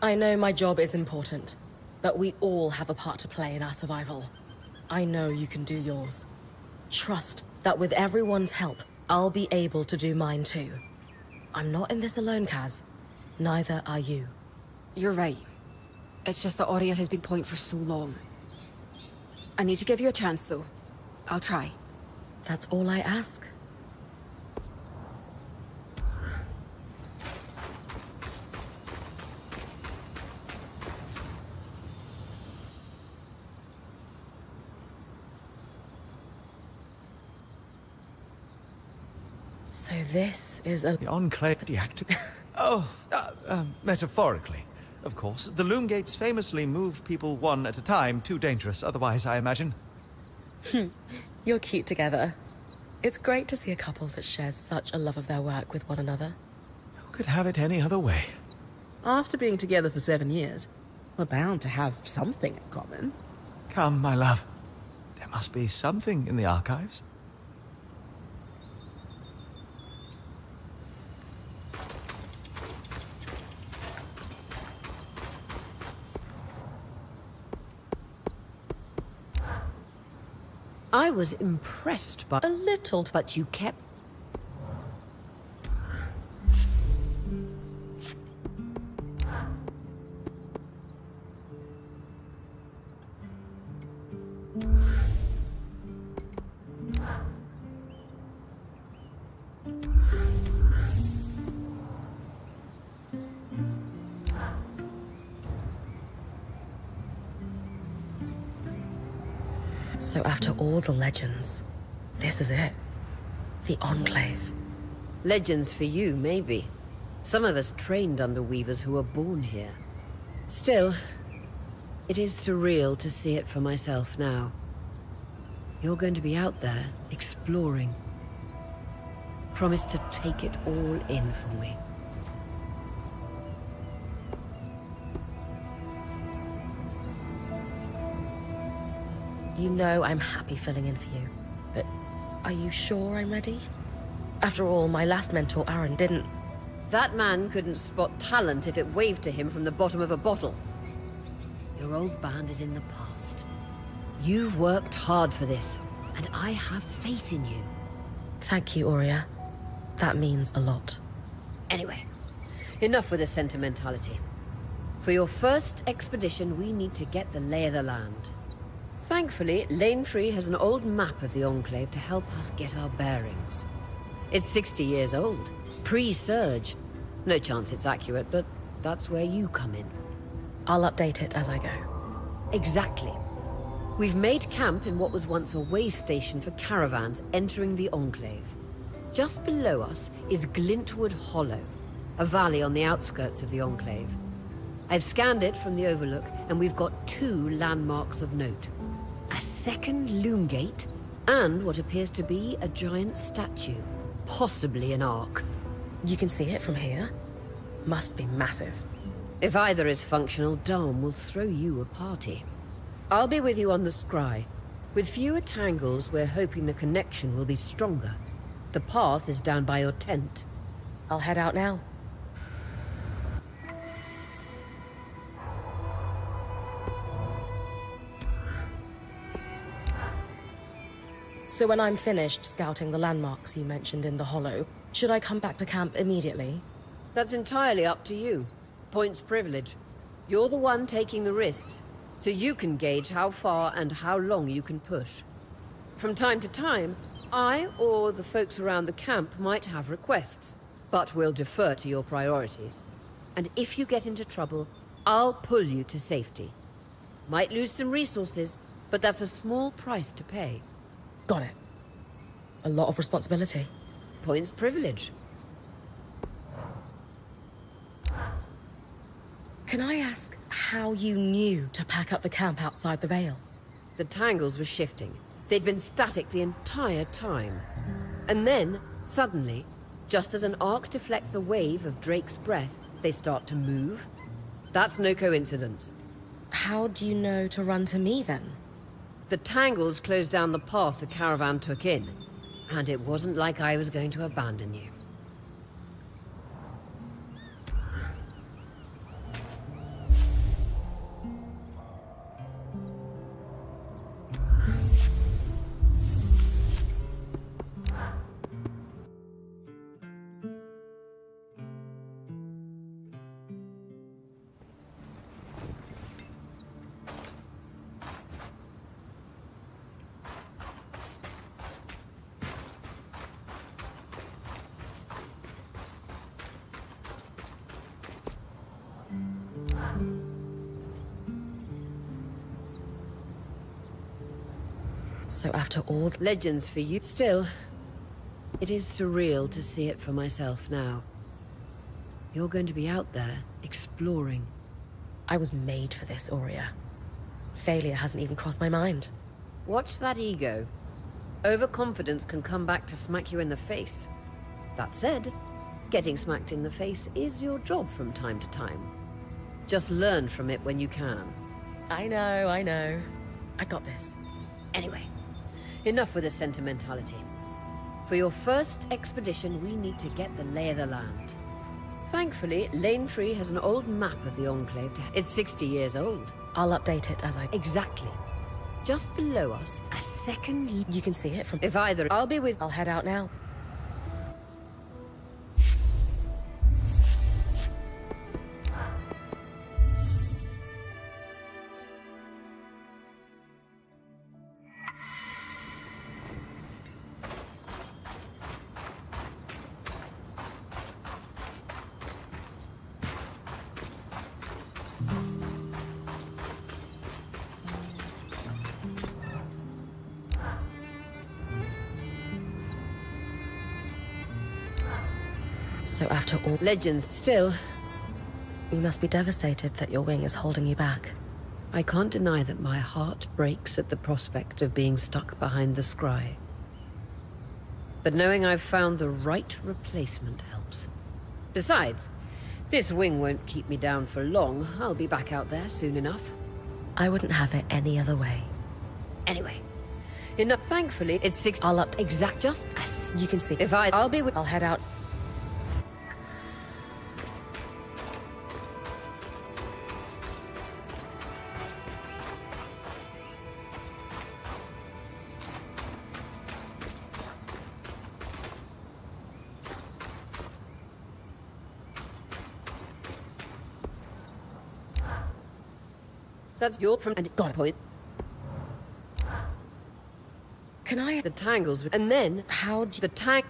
I know my job is important, but we all have a part to play in our survival. I know you can do yours. Trust that with everyone's help, I'll be able to do mine too. I'm not in this alone, Kaz. Neither are you. You're right. It's just that Aurea has been point for so long. I need to give you a chance, though. I'll try. That's all I ask. So this is a... The Enclave deactivated. Metaphorically, of course. The loom gates famously move people one at a time. Too dangerous otherwise, I imagine. You're cute together. It's great to see a couple that shares such a love of their work with one another. Who could have it any other way? After being together for 7 years, we're bound to have something in common. Come, my love. There must be something in the archives. I was impressed by... A little... But you kept... So after all the legends, this is it. The Enclave. Legends for you, maybe. Some of us trained under weavers who were born here. Still, it is surreal to see it for myself now. You're going to be out there, exploring. Promise to take it all in for me. You know I'm happy filling in for you, but are you sure I'm ready? After all, my last mentor, Aaron, didn't... That man couldn't spot talent if it waved to him from the bottom of a bottle. Your old band is in the past. You've worked hard for this, and I have faith in you. Thank you, Aurea. That means a lot. Anyway, enough with the sentimentality. For your first expedition, we need to get the lay of the land. Thankfully, Lane Free has an old map of the Enclave to help us get our bearings. It's 60 years old, pre-Surge. No chance it's accurate, but that's where you come in. I'll update it as I go. Exactly. We've made camp in what was once a way station for caravans entering the Enclave. Just below us is Glintwood Hollow, a valley on the outskirts of the Enclave. I've scanned it from the Overlook, and we've got 2 landmarks of note. A second loom gate, and what appears to be a giant statue. Possibly an ark. You can see it from here? Must be massive. If either is functional, Dom will throw you a party. I'll be with you on the scry. With fewer tangles, we're hoping the connection will be stronger. The path is down by your tent. I'll head out now. So when I'm finished scouting the landmarks you mentioned in the Hollow, should I come back to camp immediately? That's entirely up to you. Points privilege. You're the one taking the risks, so you can gauge how far and how long you can push. From time to time, I or the folks around the camp might have requests, but we'll defer to your priorities. And if you get into trouble, I'll pull you to safety. Might lose some resources, but that's a small price to pay. Got it. A lot of responsibility. Points privilege. Can I ask how you knew to pack up the camp outside the Vale? The tangles were shifting. They'd been static the entire time. And then, suddenly, just as an arc deflects a wave of Drake's breath, they start to move. That's no coincidence. How do you know to run to me, then? The tangles closed down the path the caravan took in. And it wasn't like I was going to abandon you. So after all... Legends for you. Still, it is surreal to see it for myself now. You're going to be out there, exploring. I was made for this, Aurea. Failure hasn't even crossed my mind. Watch that ego. Overconfidence can come back to smack you in the face. That said, getting smacked in the face is your job from time to time. Just learn from it when you can. I know. I got this. Anyway, enough with the sentimentality. For your first expedition, we need to get the lay of the land. Thankfully, Lane Free has an old map of the Enclave. It's 60 years old. I'll update it as I... Exactly. Just below us, a second... You can see it from... If either, I'll be with... I'll head out now. So after all... Legends, still, You must be devastated that your wing is holding you back. I can't deny that my heart breaks at the prospect of being stuck behind the scry. But knowing I've found the right replacement helps. Besides, this wing won't keep me down for long. I'll be back out there soon enough. I wouldn't have it any other way. Anyway, enough. Thankfully, it's 6... I'll up... Exact, just as... You can see... If I'll be with... I'll head out... That's your from... And got a point. Can I... The tangles... And then... How'd you... The tang...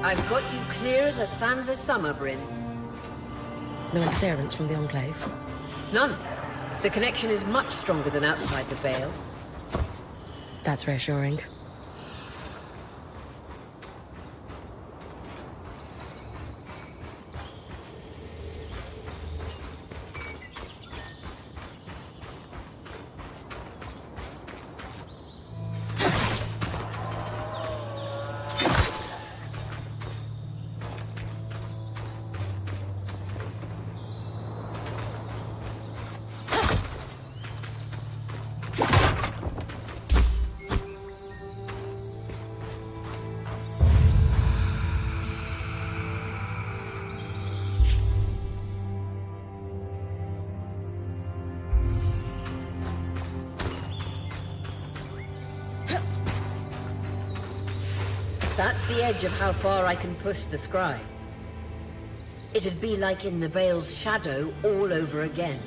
I've got you clear as a sands of summer, Bryn. No interference from the Enclave? None. The connection is much stronger than outside the Vale. That's reassuring. That's the edge of how far I can push the scribe. It'd be like in the Vale's shadow all over again.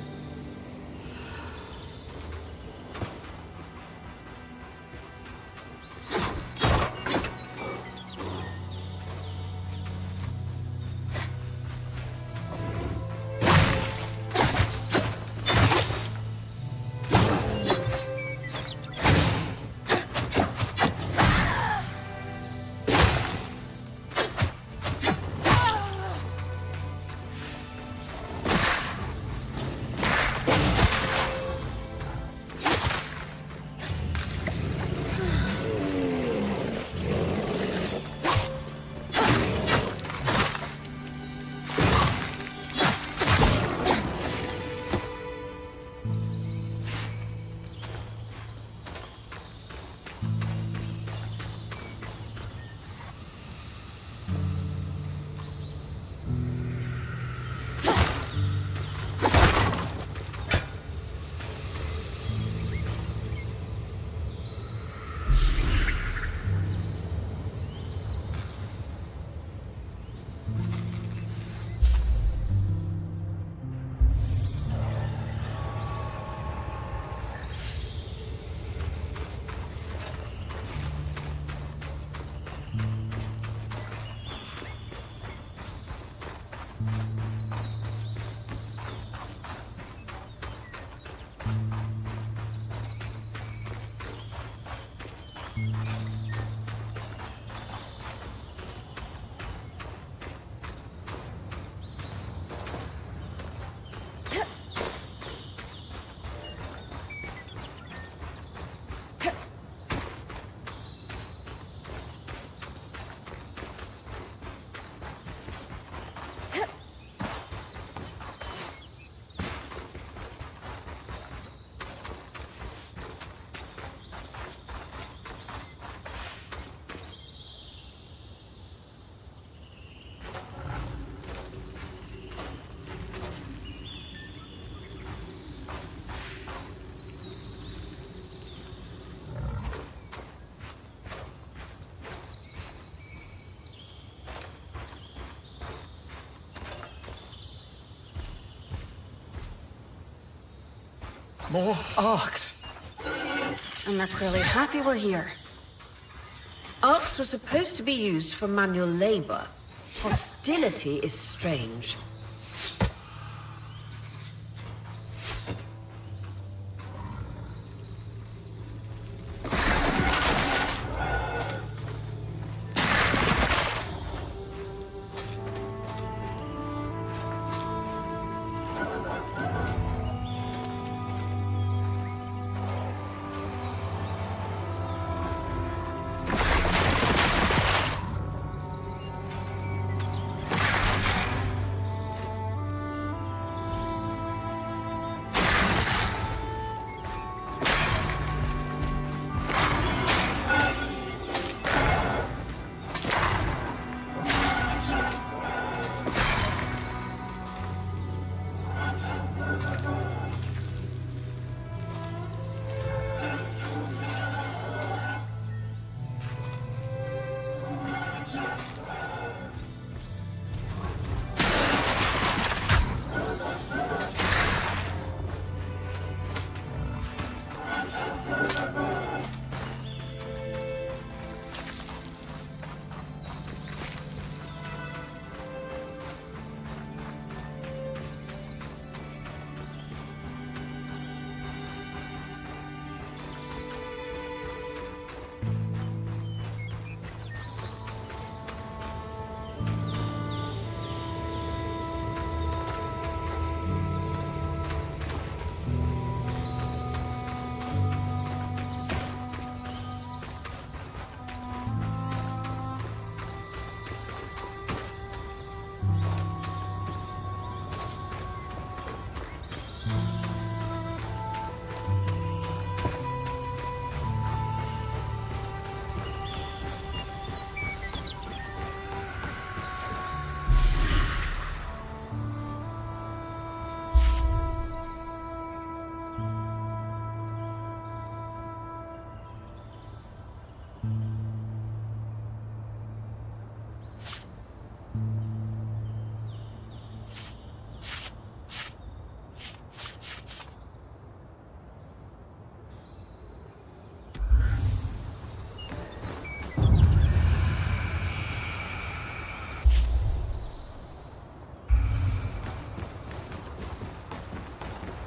More arcs. And they're clearly happy we're here. Arcs were supposed to be used for manual labor. Hostility is strange.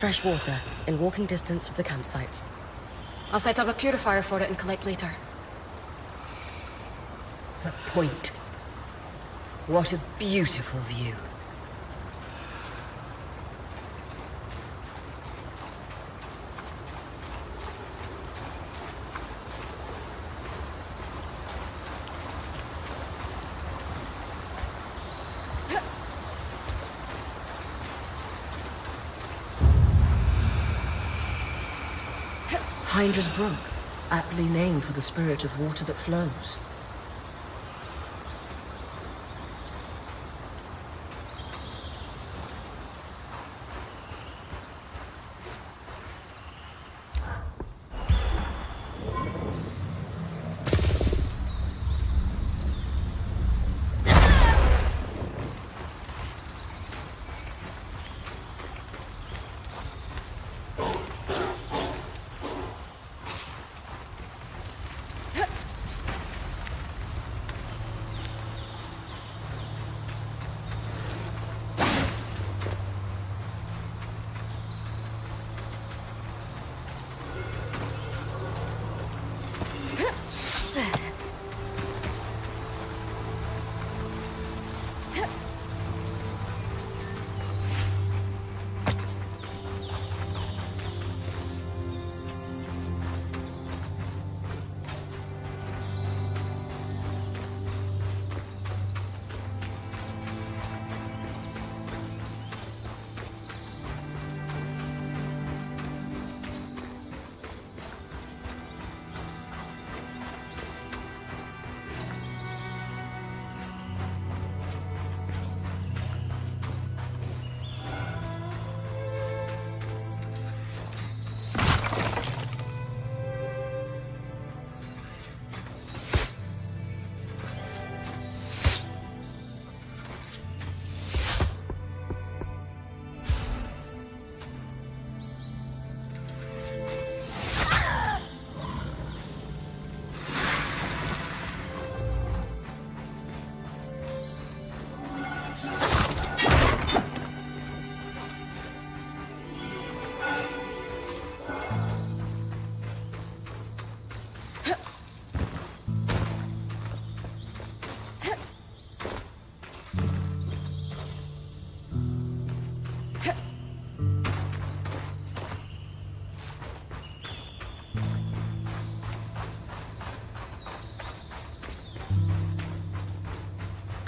Fresh water, in walking distance of the campsite. I'll set up a purifier for it and collect later. The point. What a beautiful view. Hydra's Brook, aptly named for the spirit of water that flows.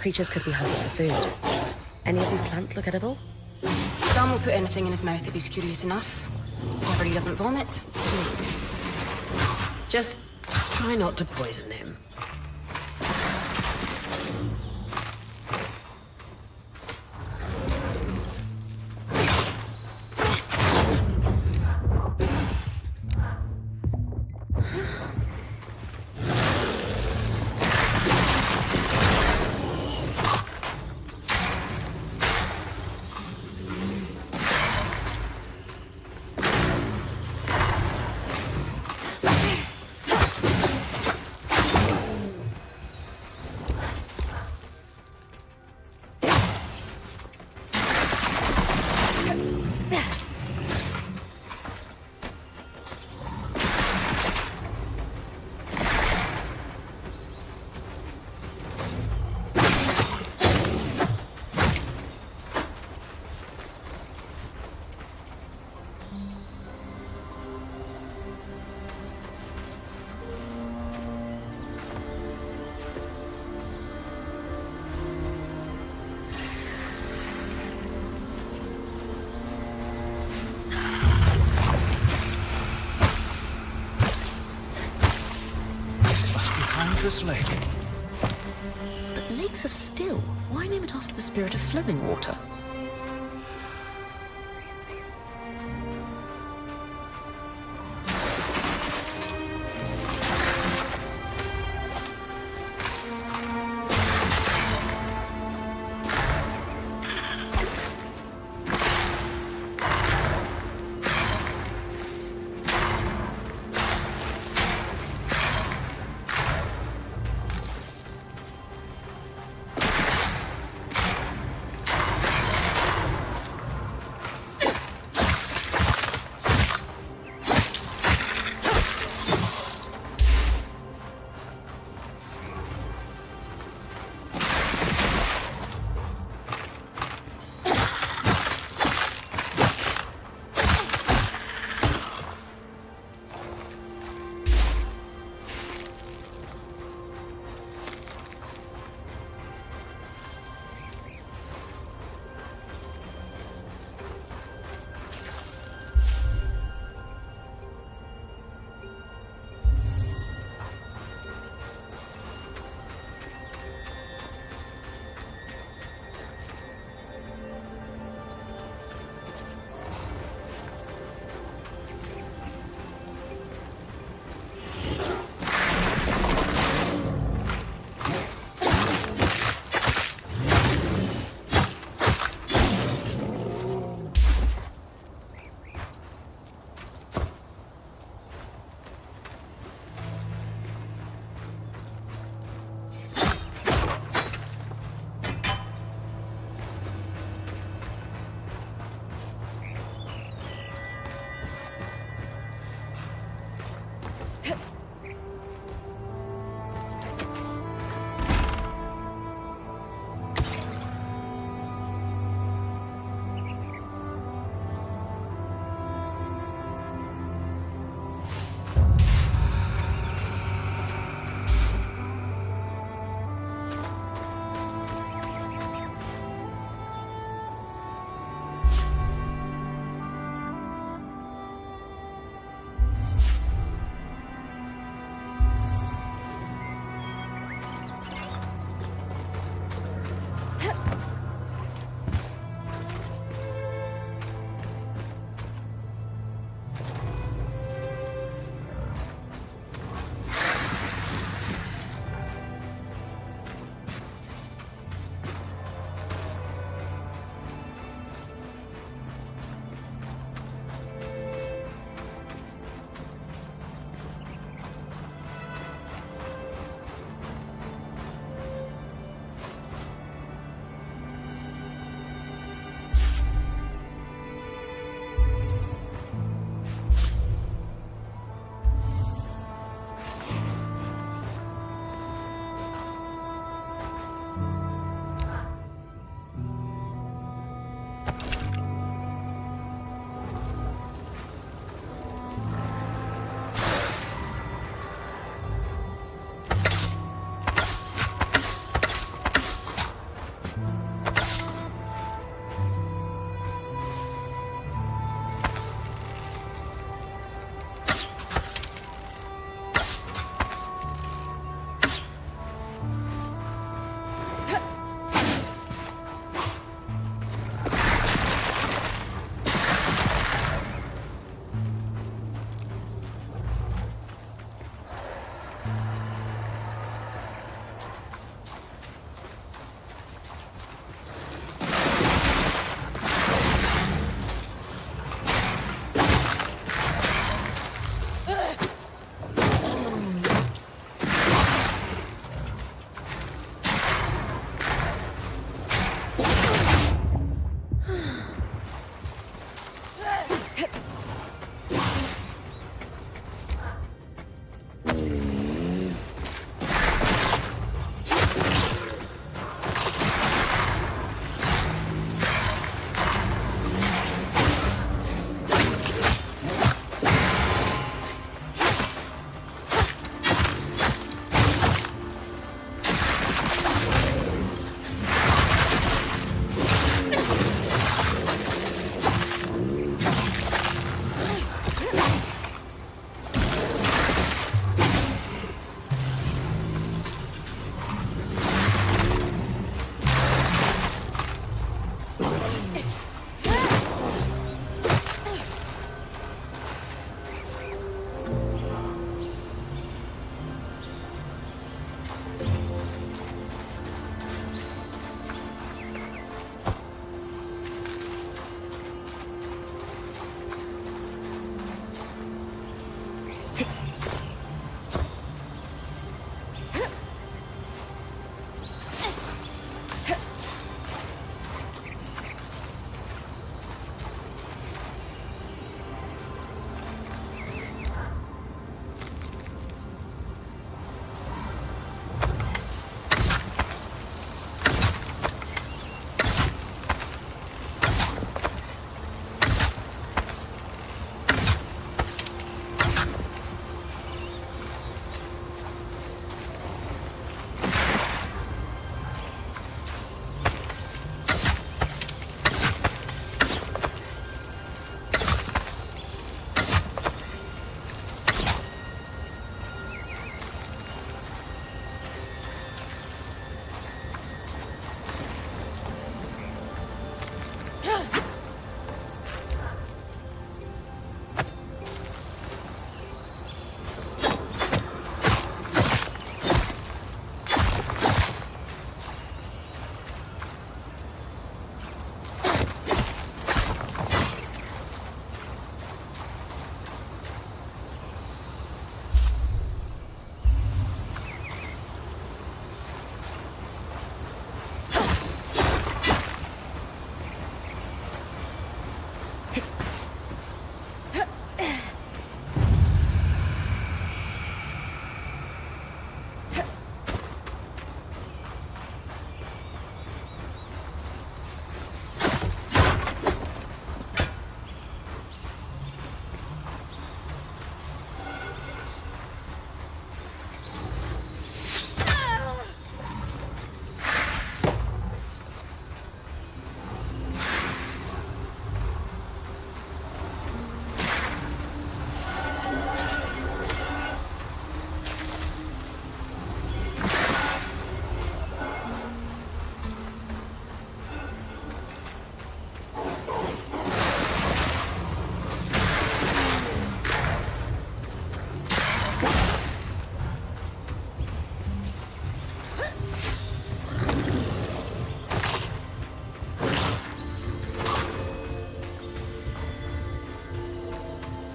Creatures could be hunted for food. Any of these plants look edible? Sam will put anything in his mouth if he's curious enough. Whenever he doesn't vomit. Just try not to poison him. This lake. But lakes are still. Why name it after the spirit of flowing water?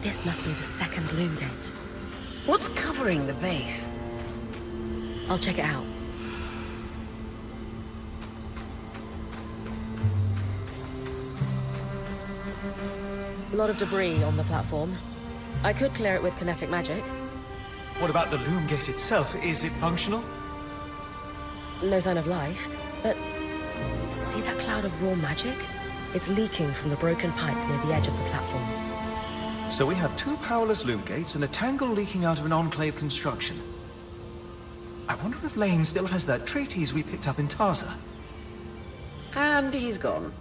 This must be the second loom gate. What's covering the base? I'll check it out. A lot of debris on the platform. I could clear it with kinetic magic. What about the loom gate itself? Is it functional? No sign of life, but see that cloud of raw magic? It's leaking from the broken pipe near the edge of the platform. So we have two powerless loom gates and a tangle leaking out of an enclave construction. I wonder if Lane still has that treatise we picked up in Tarza. And he's gone.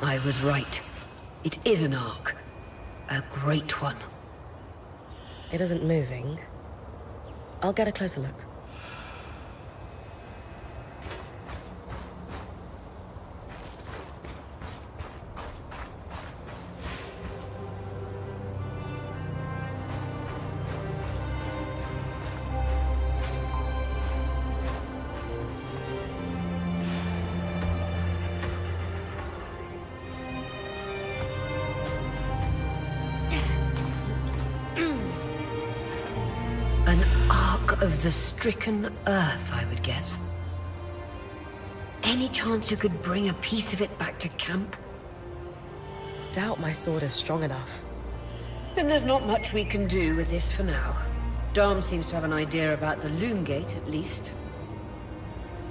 I was right. It is an ark. A great one. It isn't moving. I'll get a closer look. An ark of the stricken earth, I would guess. Any chance you could bring a piece of it back to camp? Doubt my sword is strong enough. Then there's not much we can do with this for now. Dom seems to have an idea about the Loom Gate, at least.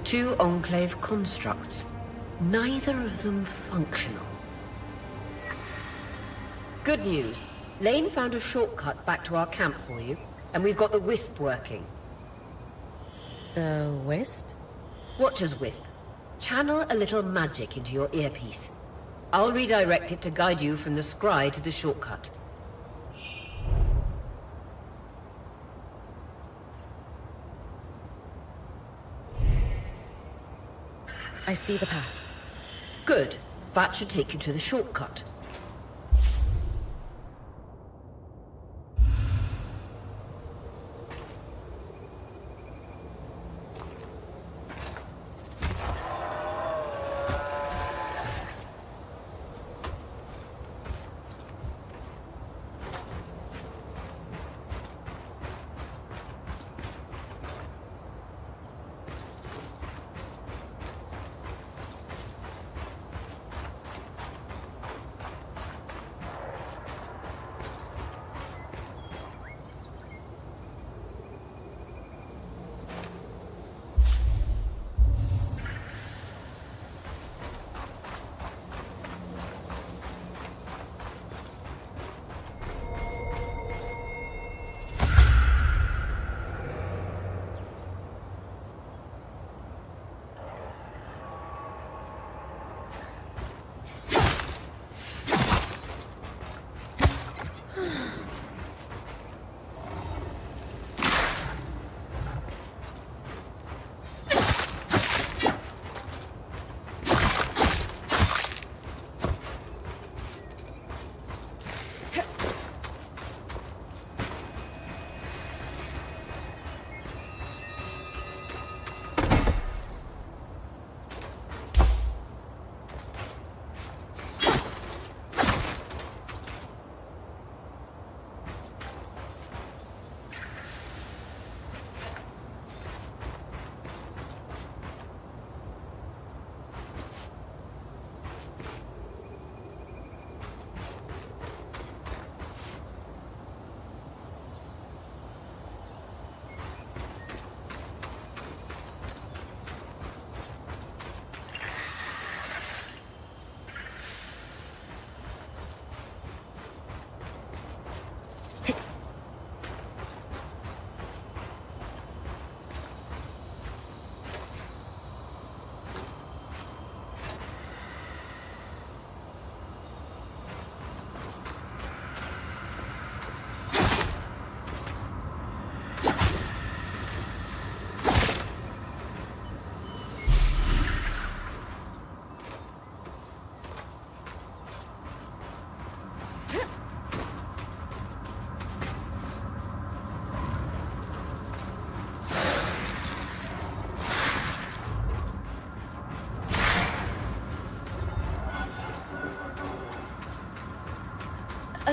2 Enclave constructs. Neither of them functional. Good news. Lane found a shortcut back to our camp for you, and we've got the Wisp working. The Wisp? Watcher's Wisp. Channel a little magic into your earpiece. I'll redirect it to guide you from the scry to the shortcut. I see the path. Good. That should take you to the shortcut.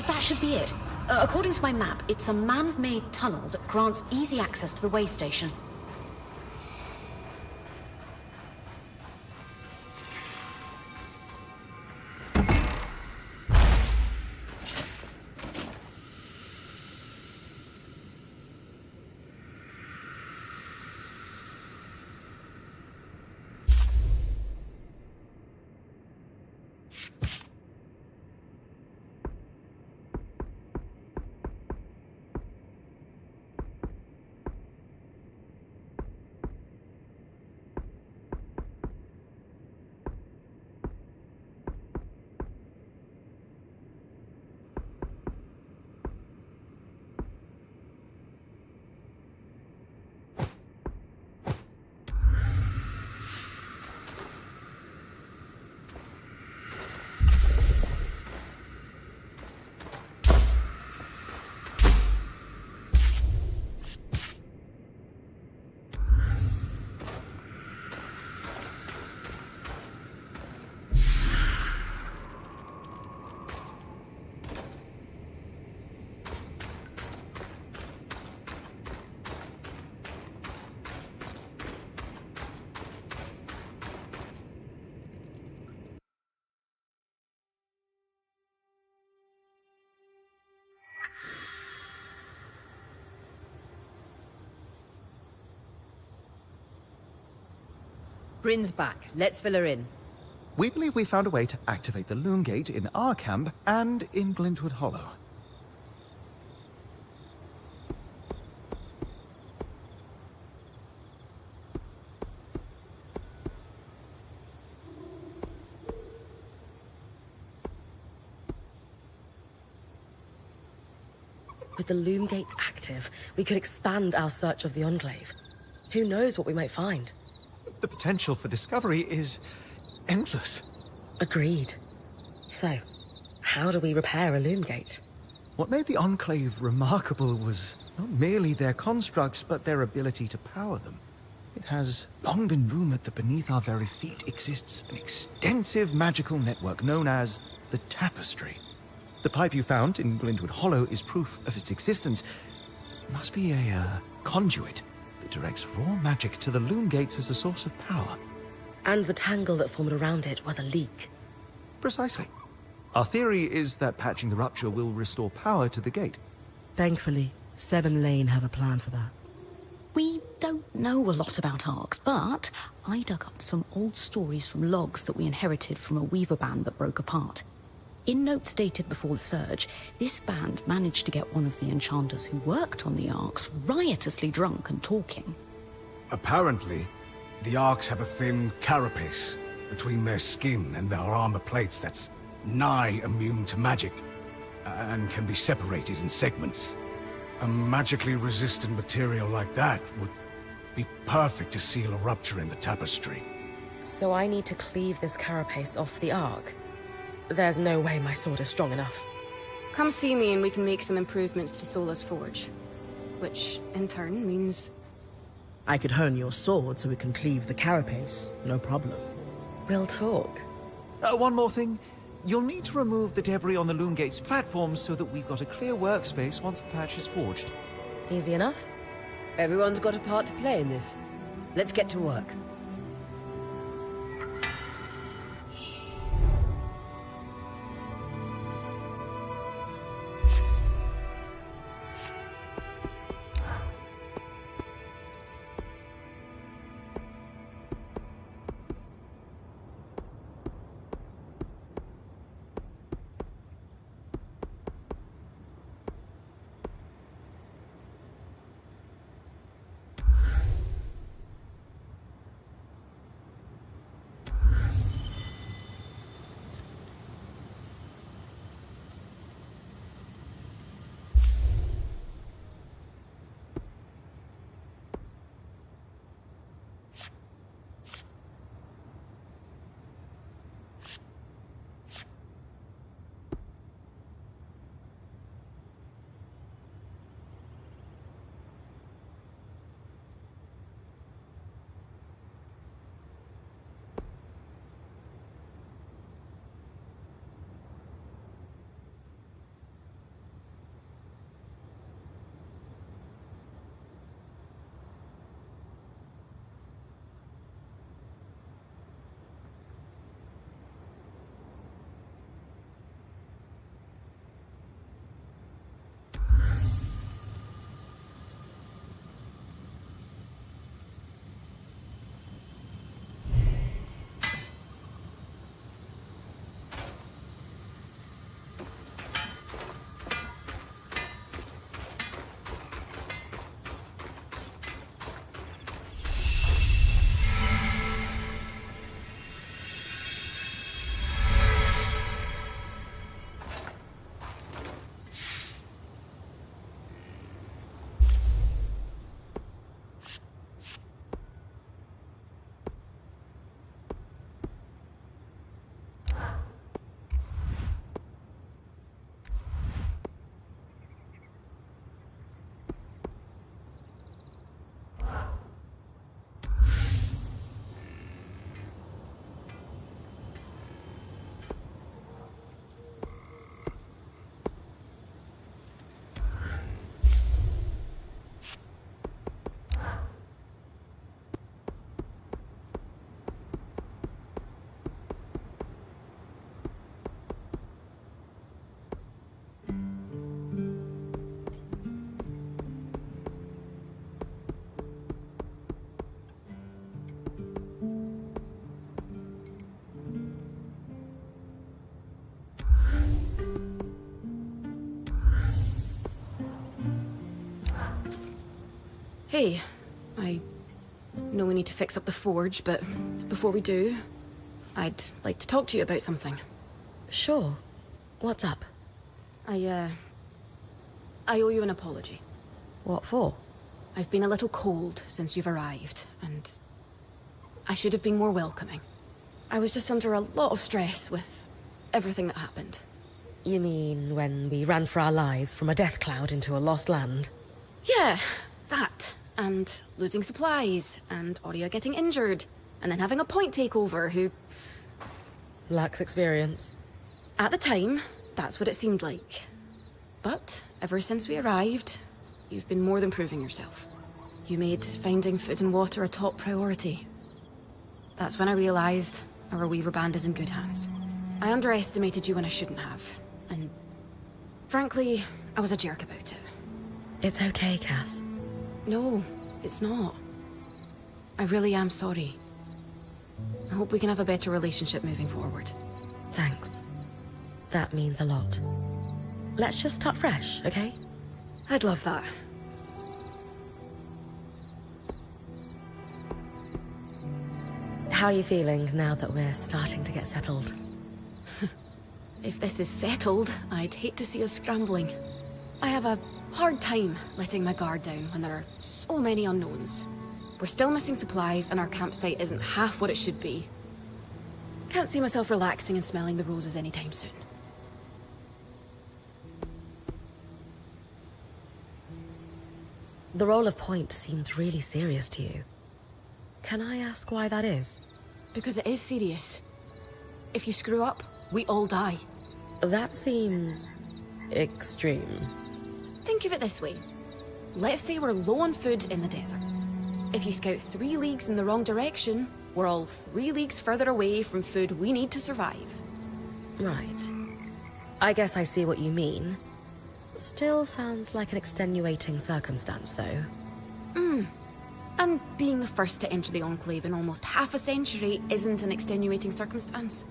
That should be it. According to my map, it's a man-made tunnel that grants easy access to the way station. Bryn's back. Let's fill her in. We believe we found a way to activate the Loom Gate in our camp and in Glintwood Hollow. With the Loom Gates active, we could expand our search of the Enclave. Who knows what we might find? The potential for discovery is endless. Agreed. So, how do we repair a Loom Gate? What made the Enclave remarkable was not merely their constructs, but their ability to power them. It has long been rumored that beneath our very feet exists an extensive magical network known as the Tapestry. The pipe you found in Glintwood Hollow is proof of its existence. It must be a conduit that directs raw magic to the Loom Gates as a source of power. And the tangle that formed around it was a leak. Precisely. Our theory is that patching the rupture will restore power to the gate. Thankfully, Seven Lane have a plan for that. We don't know a lot about Arcs, but I dug up some old stories from logs that we inherited from a weaver band that broke apart. In notes dated before the Surge, this band managed to get one of the enchanters who worked on the Arcs riotously drunk and talking. Apparently, the Arcs have a thin carapace between their skin and their armor plates that's nigh immune to magic, and can be separated in segments. A magically resistant material like that would be perfect to seal a rupture in the tapestry. So I need to cleave this carapace off the Arc? There's no way my sword is strong enough. Come see me and we can make some improvements to Sola's forge. Which, in turn, means... I could hone your sword so we can cleave the carapace, no problem. We'll talk. One more thing. You'll need to remove the debris on the Loom Gate's platform so that we've got a clear workspace once the patch is forged. Easy enough? Everyone's got a part to play in this. Let's get to work. Hey, I know we need to fix up the forge, but before we do, I'd like to talk to you about something. Sure. What's up? I owe you an apology. What for? I've been a little cold since you've arrived, and I should have been more welcoming. I was just under a lot of stress with everything that happened. You mean when we ran for our lives from a death cloud into a lost land? Yeah, that. And losing supplies, and Aurea getting injured, and then having a point takeover who... Lacks experience. At the time, that's what it seemed like. But ever since we arrived, you've been more than proving yourself. You made finding food and water a top priority. That's when I realized our Weaver Band is in good hands. I underestimated you when I shouldn't have. And frankly, I was a jerk about it. It's okay, Cass. No, it's not. I really am sorry. I hope we can have a better relationship moving forward. Thanks. That means a lot. Let's just start fresh, okay? I'd love that. How are you feeling now that we're starting to get settled? If this is settled, I'd hate to see us scrambling. I have a hard time letting my guard down when there are so many unknowns. We're still missing supplies and our campsite isn't half what it should be. Can't see myself relaxing and smelling the roses anytime soon. The role of point seemed really serious to you. Can I ask why that is? Because it is serious. If you screw up, we all die. That seems... extreme. Think of it this way. Let's say we're low on food in the desert. If you scout 3 leagues in the wrong direction, we're all 3 leagues further away from food we need to survive. Right. I guess I see what you mean. Still sounds like an extenuating circumstance, though. And being the first to enter the Enclave in almost half a century isn't an extenuating circumstance.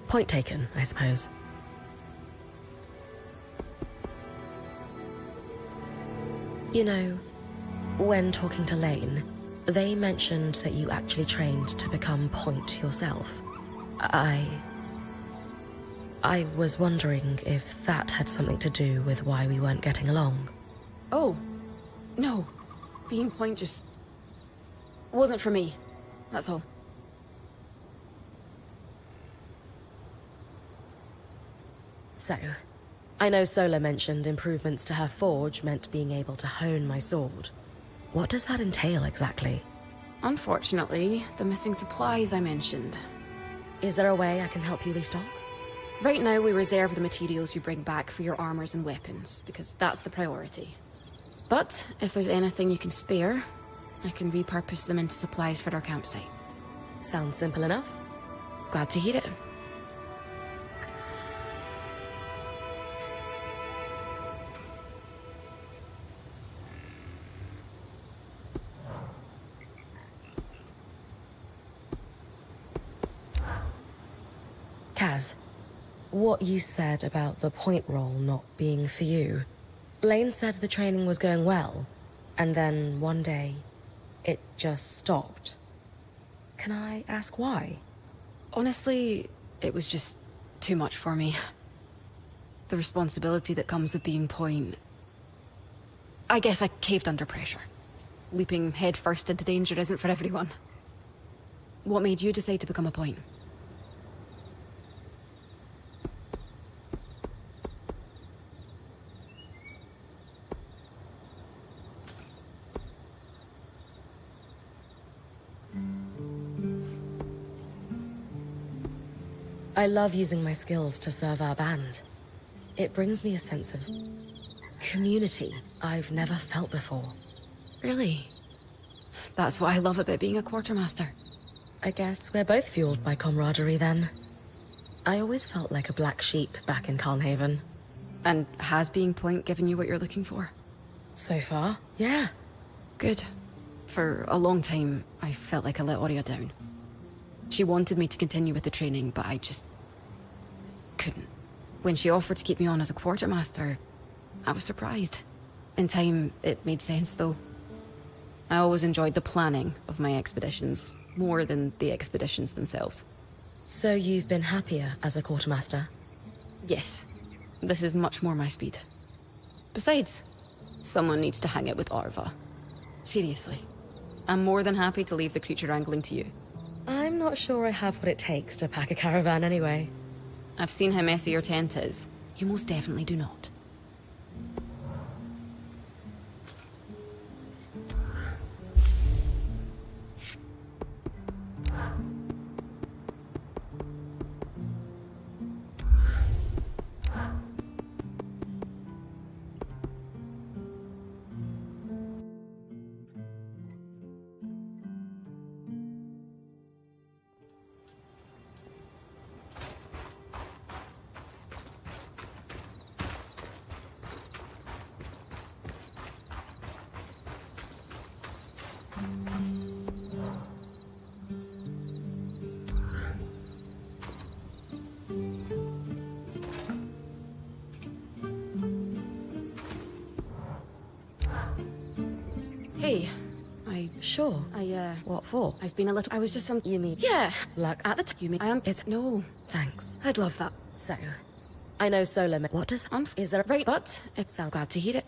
Point taken, I suppose. You know, when talking to Lane, they mentioned that you actually trained to become point yourself. I was wondering if that had something to do with why we weren't getting along. Oh, no. Being point just wasn't for me. That's all. So, I know Sola mentioned improvements to her forge meant being able to hone my sword. What does that entail exactly? Unfortunately, the missing supplies I mentioned. Is there a way I can help you restock? Right now, we reserve the materials you bring back for your armors and weapons, because that's the priority. But if there's anything you can spare, I can repurpose them into supplies for our campsite. Sounds simple enough. Glad to hear it. Kaz, what you said about the point roll not being for you. Lane said the training was going well, and then one day, it just stopped. Can I ask why? Honestly, it was just too much for me. The responsibility that comes with being point. I guess I caved under pressure. Leaping headfirst into danger isn't for everyone. What made you decide to become a point? I love using my skills to serve our band. It brings me a sense of community I've never felt before. Really? That's what I love about being a quartermaster. I guess we're both fueled by camaraderie then. I always felt like a black sheep back in Calnhaven. And has being point given you what you're looking for? So far, yeah. Good. For a long time, I felt like I let Aurea down. She wanted me to continue with the training, but I just couldn't. When she offered to keep me on as a quartermaster, I was surprised. In time, it made sense, though. I always enjoyed the planning of my expeditions, more than the expeditions themselves. So you've been happier as a quartermaster? Yes, this is much more my speed. Besides, someone needs to hang out with Arva. Seriously, I'm more than happy to leave the creature wrangling to you. I'm not sure I have what it takes to pack a caravan anyway. I've seen how messy your tent is. You most definitely do not. Hey, Sure. What for? I've been a little... I was just some... You mean... Yeah. Luck at the You mean... I am... It's... No. Thanks. I'd love that. So, I know solar... What does... Is there a rate? But... Sound glad to hear it.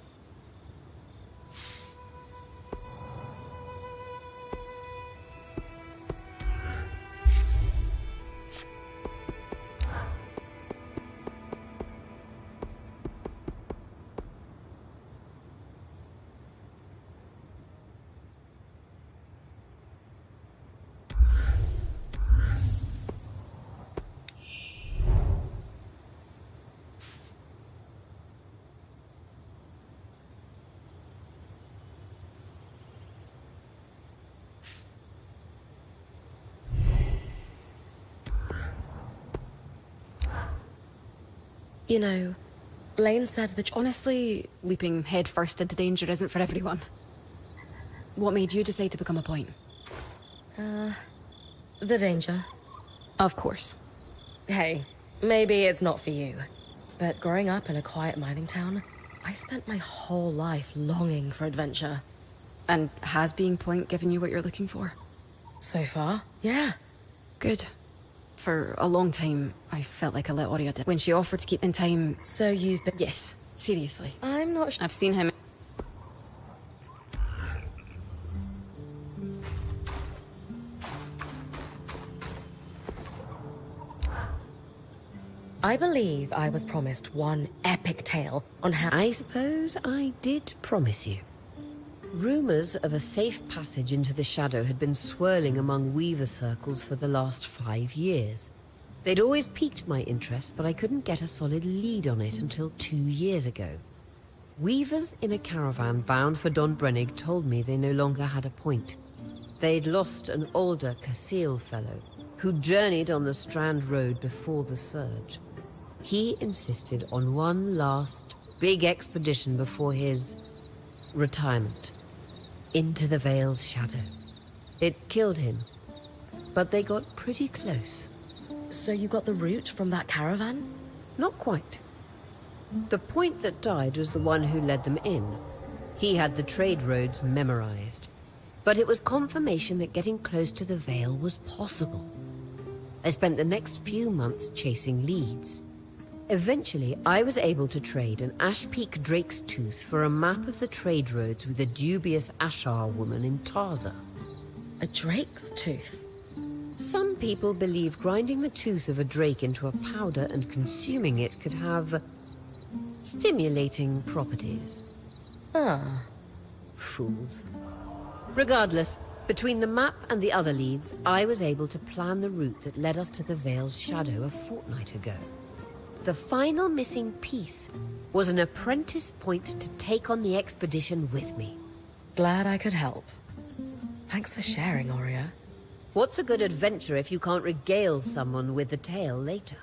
You know, Lane said that... Honestly, leaping headfirst into danger isn't for everyone. What made you decide to become a point? The danger. Of course. Hey, maybe it's not for you. But growing up in a quiet mining town, I spent my whole life longing for adventure. And has being point given you what you're looking for? So far, yeah. Good. For a long time, I felt like I let Aurea down. When she offered to keep in time... So you've been... Yes, seriously. I'm not I've seen him... I believe I was promised one epic tale on how... I suppose I did promise you. Rumors of a safe passage into the shadow had been swirling among Weaver circles for the last 5 years. They'd always piqued my interest, but I couldn't get a solid lead on it until 2 years ago. Weavers in a caravan bound for Don Brennig told me they no longer had a point. They'd lost an older Casil fellow who journeyed on the Strand Road before the Surge. He insisted on one last big expedition before his retirement. Into the Vale's shadow. It killed him, but they got pretty close. So you got the route from that caravan? Not quite. The point that died was the one who led them in. He had the trade roads memorized. But it was confirmation that getting close to the Vale was possible. I spent the next few months chasing leads. Eventually, I was able to trade an Ash Peak Drake's Tooth for a map of the trade roads with a dubious Ashar woman in Tarza. A drake's tooth? Some people believe grinding the tooth of a drake into a powder and consuming it could have stimulating properties. Ah. Fools. Regardless, between the map and the other leads, I was able to plan the route that led us to the Vale's shadow a fortnight ago. The final missing piece was an apprentice point to take on the expedition with me. Glad I could help. Thanks for sharing, Aurea. What's a good adventure if you can't regale someone with the tale later?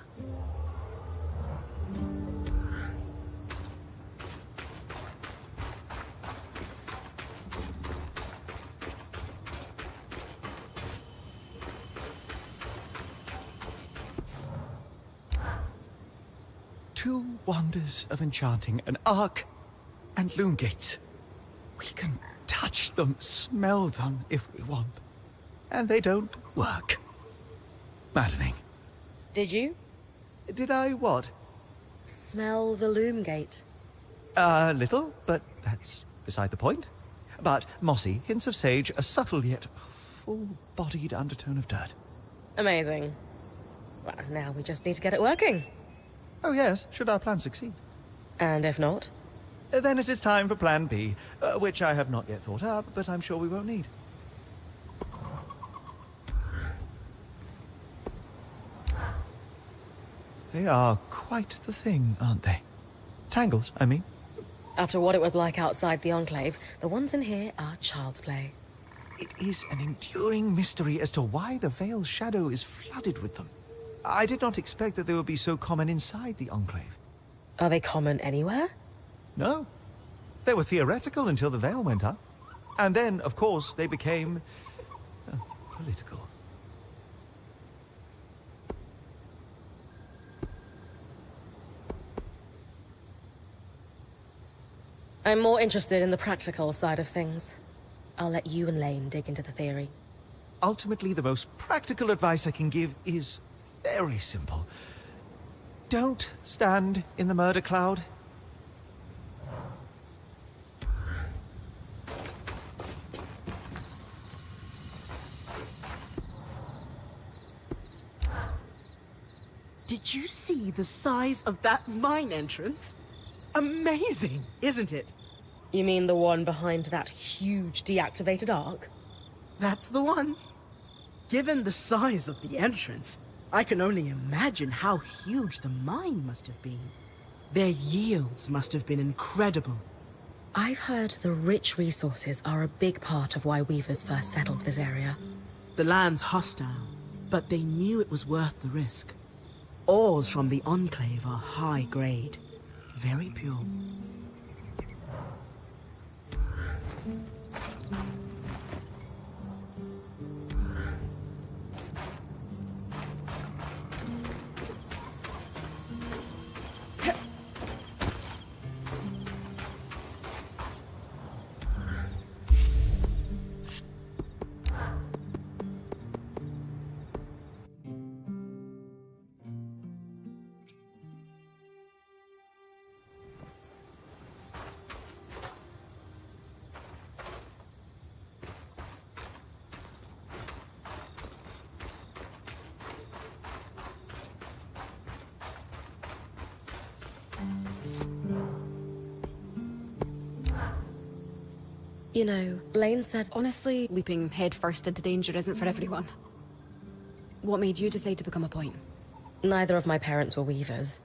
Two wonders of enchanting, an arc and loom gates. We can touch touch them, smell them if we want. And they don't work. Maddening. Did you? Did I what? Smell the loom gate. A little, but that's beside the point. But mossy, hints of sage, a subtle yet full-bodied undertone of dirt. Amazing. Well, now we just need to get it working. Oh yes, should our plan succeed. And if not? Then it is time for Plan B, which I have not yet thought up, but I'm sure we won't need. They are quite the thing, aren't they? Tangles, I mean. After what it was like outside the Enclave, the ones in here are child's play. It is an enduring mystery as to why the Veil's shadow is flooded with them. I did not expect that they would be so common inside the Enclave. Are they common anywhere? No. They were theoretical until the Veil went up. And then, of course, they became... political. I'm more interested in the practical side of things. I'll let you and Lane dig into the theory. Ultimately, the most practical advice I can give is very simple. Don't stand in the murder cloud. Did you see the size of that mine entrance? Amazing, isn't it? You mean the one behind that huge deactivated arc? That's the one. Given the size of the entrance, I can only imagine how huge the mine must have been. Their yields must have been incredible. I've heard the rich resources are a big part of why Weavers first settled this area. The land's hostile, but they knew it was worth the risk. Ores from the Enclave are high grade, very pure. You know, Lane said... Honestly, leaping headfirst into danger isn't for everyone. What made you decide to become a point? Neither of my parents were Weavers,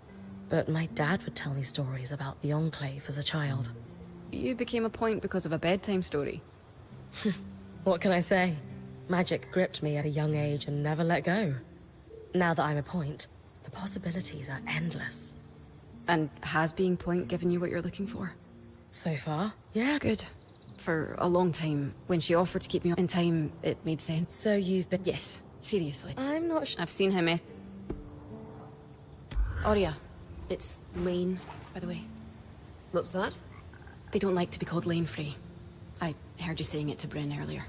but my dad would tell me stories about the Enclave as a child. You became a point because of a bedtime story. What can I say? Magic gripped me at a young age and never let go. Now that I'm a point, the possibilities are endless. And has being point given you what you're looking for? So far, yeah. Good. For a long time, when she offered to keep me in time, it made sense. So you've been... Yes, seriously. I'm not sure... I've seen how mess... Aria, it's Lane, by the way. What's that? They don't like to be called Lane Frey. I heard you saying it to Bryn earlier.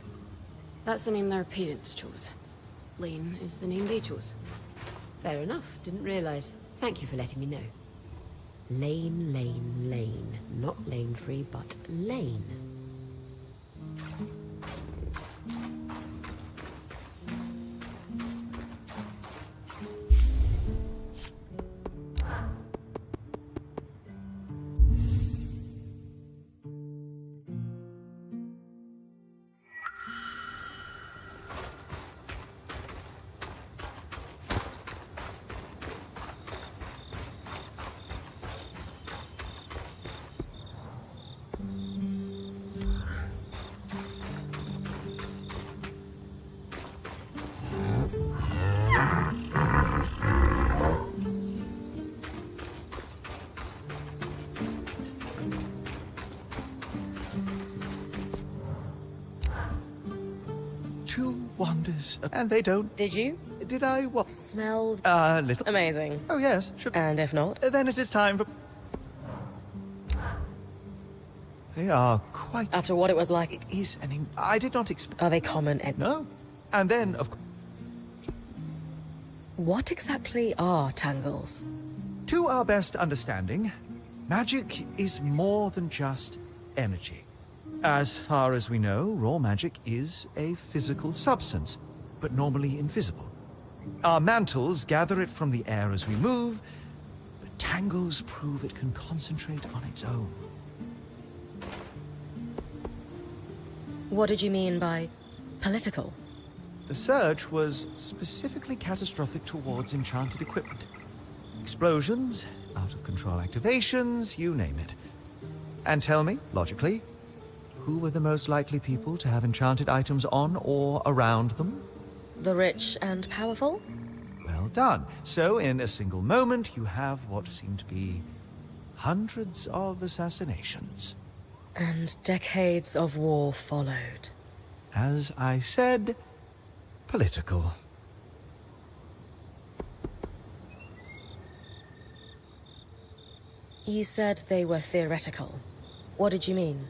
That's the name their parents chose. Lane is the name they chose. Fair enough. Didn't realize. Thank you for letting me know. Lane, Lane, Lane. Not Lane Free, but Lane. Wonders, and they don't... Did you? Did I what? Smell... Little. Amazing. Oh yes, should... And if not? Then it is time for... They are quite... After what it was like, It is I did not expect... are they common? No. And then, of course... What exactly are tangles? To our best understanding, magic is more than just energy. As far as we know, raw magic is a physical substance, but normally invisible. Our mantles gather it from the air as we move, but tangles prove it can concentrate on its own. What did you mean by political? The surge was specifically catastrophic towards enchanted equipment. Explosions, out-of-control activations, you name it. And tell me, logically, who were the most likely people to have enchanted items on or around them? The rich and powerful? Well done. So, in a single moment, you have what seem to be hundreds of assassinations. And decades of war followed. As I said, political. You said they were theoretical. What did you mean?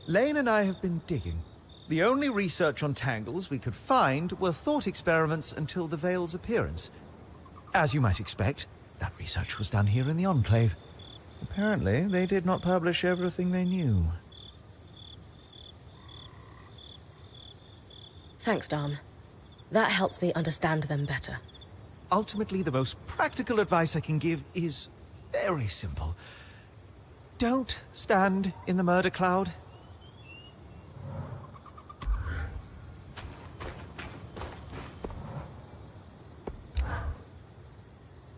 Lane and I have been digging. The only research on tangles we could find were thought experiments until the Veil's appearance. As you might expect, that research was done here in the Enclave. Apparently, they did not publish everything they knew. Thanks, Dom. That helps me understand them better. Ultimately, the most practical advice I can give is very simple. Don't stand in the murder cloud.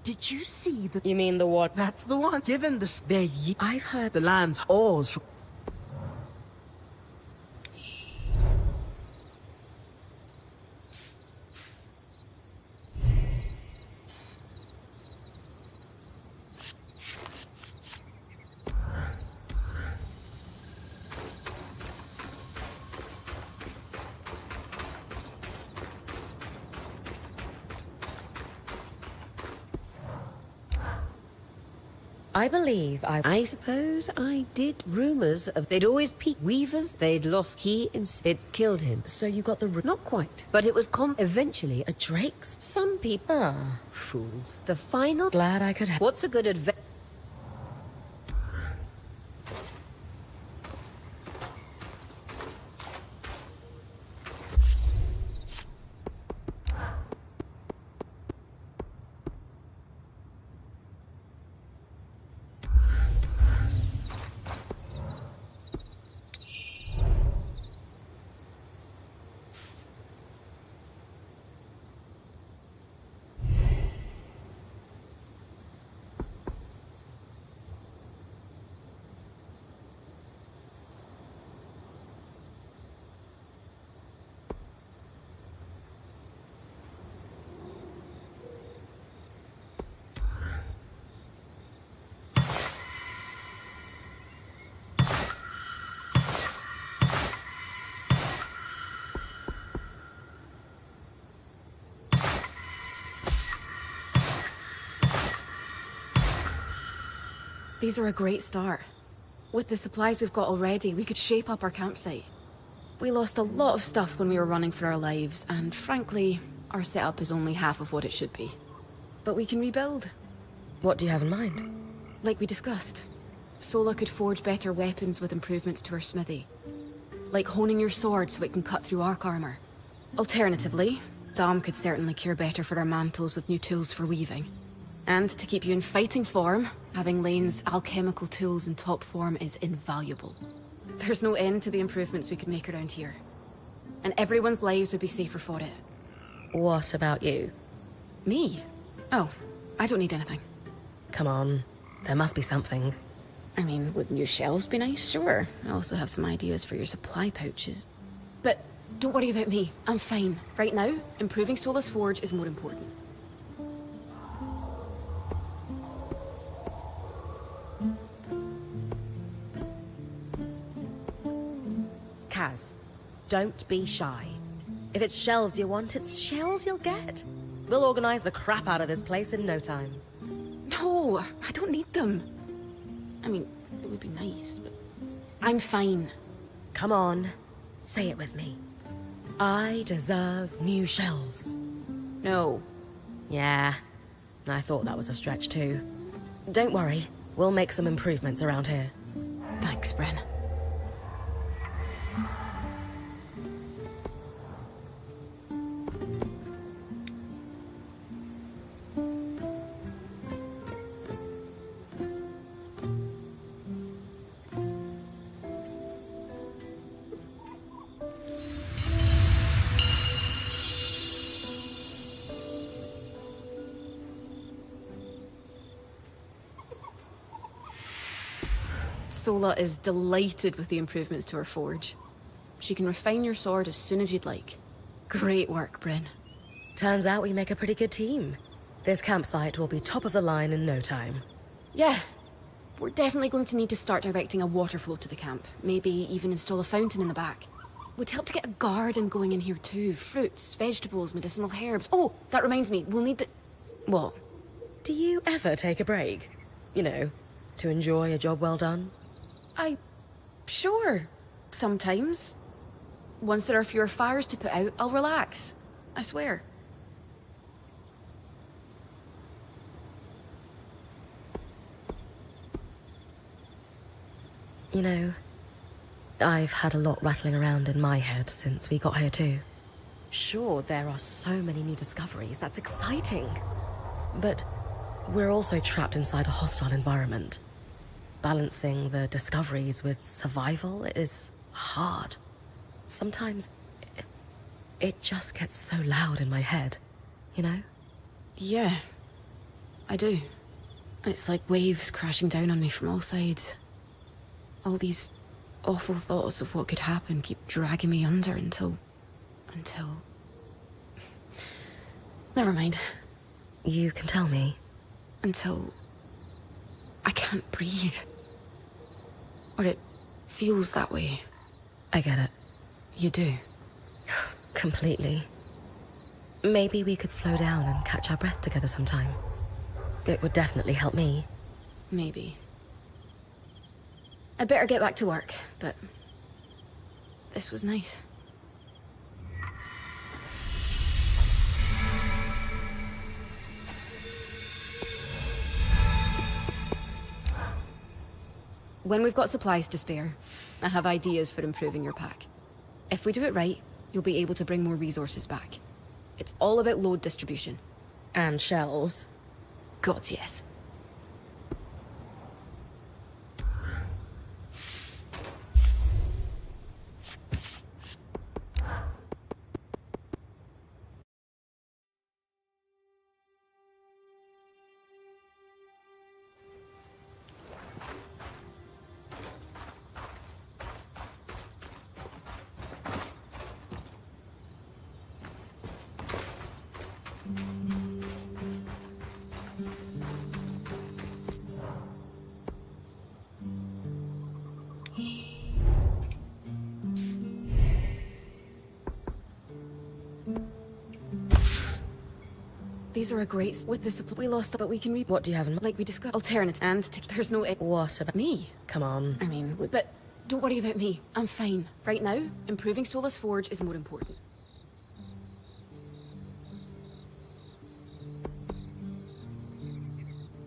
Did you see the... You mean the what? That's the one. Given their I've heard the land's oars... I believe I suppose I did. Rumors of they'd always peak weavers. They'd lost. It killed him. So you got the... Not quite. But it was eventually. A Drake's? Some people. Ah, Fools. The final. glad I could help. What's a good adventure? These are a great start. With the supplies we've got already, we could shape up our campsite. We lost a lot of stuff when we were running for our lives, and frankly, our setup is only half of what it should be. But we can rebuild. What do you have in mind? Like we discussed, Sola could forge better weapons with improvements to her smithy. Like honing your sword so it can cut through arc armor. Alternatively, Dom could certainly care better for our mantles with new tools for weaving. And to keep you in fighting form, having Lane's alchemical tools in top form is invaluable. There's no end to the improvements we could make around here. And everyone's lives would be safer for it. What about you? Me? Oh, I don't need anything. Come on, there must be something. I mean, would new shelves be nice? Sure. I also have some ideas for your supply pouches. But don't worry about me. I'm fine. Right now, improving Sola's forge is more important. Kaz, don't be shy. If it's shelves you want, it's shells you'll get. We'll organize the crap out of this place in no time. No, I don't need them. I mean, it would be nice, but... I'm fine. Come on, say it with me. I deserve new shelves. No. Yeah, I thought that was a stretch too. Don't worry, we'll make some improvements around here. Thanks, Bryn. Sola is delighted with the improvements to her forge. She can refine your sword as soon as you'd like. Great work, Bryn. Turns out we make a pretty good team. This campsite will be top of the line in no time. Yeah. We're definitely going to need to start directing a water flow to the camp. Maybe even install a fountain in the back. Would help to get a garden going in here too. Fruits, vegetables, medicinal herbs. Oh, that reminds me, we'll need the... What? Do you ever take a break? You know, to enjoy a job well done? Sure. Sometimes. Once there are fewer fires to put out, I'll relax. I swear. You know, I've had a lot rattling around in my head since we got here too. Sure, there are so many new discoveries, that's exciting. But we're also trapped inside a hostile environment. Balancing the discoveries with survival is hard. Sometimes it just gets so loud in my head, you know? Yeah, I do. It's like waves crashing down on me from all sides. All these awful thoughts of what could happen keep dragging me under until... Never mind. You can tell me. Until... I can't breathe. Or it feels that way. I get it. You do? Completely. Maybe we could slow down and catch our breath together sometime. It would definitely help me. Maybe. I'd better get back to work, but... this was nice. When we've got supplies to spare, I have ideas for improving your pack. If we do it right, you'll be able to bring more resources back. It's all about load distribution. And shelves. God, yes. These are a great with the supply we lost, but we can What do you have in mind? like we discussed. Alternative, and there's no What about me. Come on. I mean, but don't worry about me. I'm fine. Right now, improving Sola's forge is more important.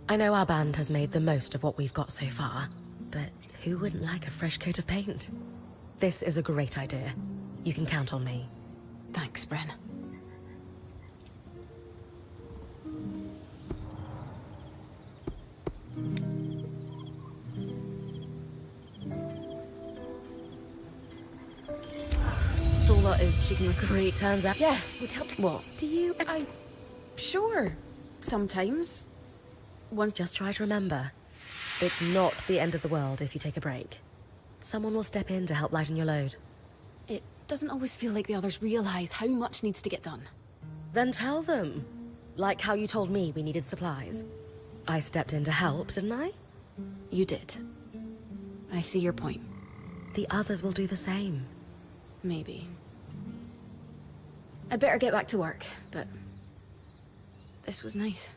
I know our band has made the most of what we've got so far, but who wouldn't like a fresh coat of paint? This is a great idea. You can count on me. Thanks, Bryn. Sola is chicken with Great, turns out. Yeah, would help. What? Do you? Sure. Sometimes. Once Just try to remember. It's not the end of the world if you take a break. Someone will step in to help lighten your load. it doesn't always feel like the others realize how much needs to get done. Then tell them. Like how you told me we needed supplies. I stepped in to help, didn't I? You did. I see your point. The others will do the same. Maybe. I'd better get back to work, but... this was nice.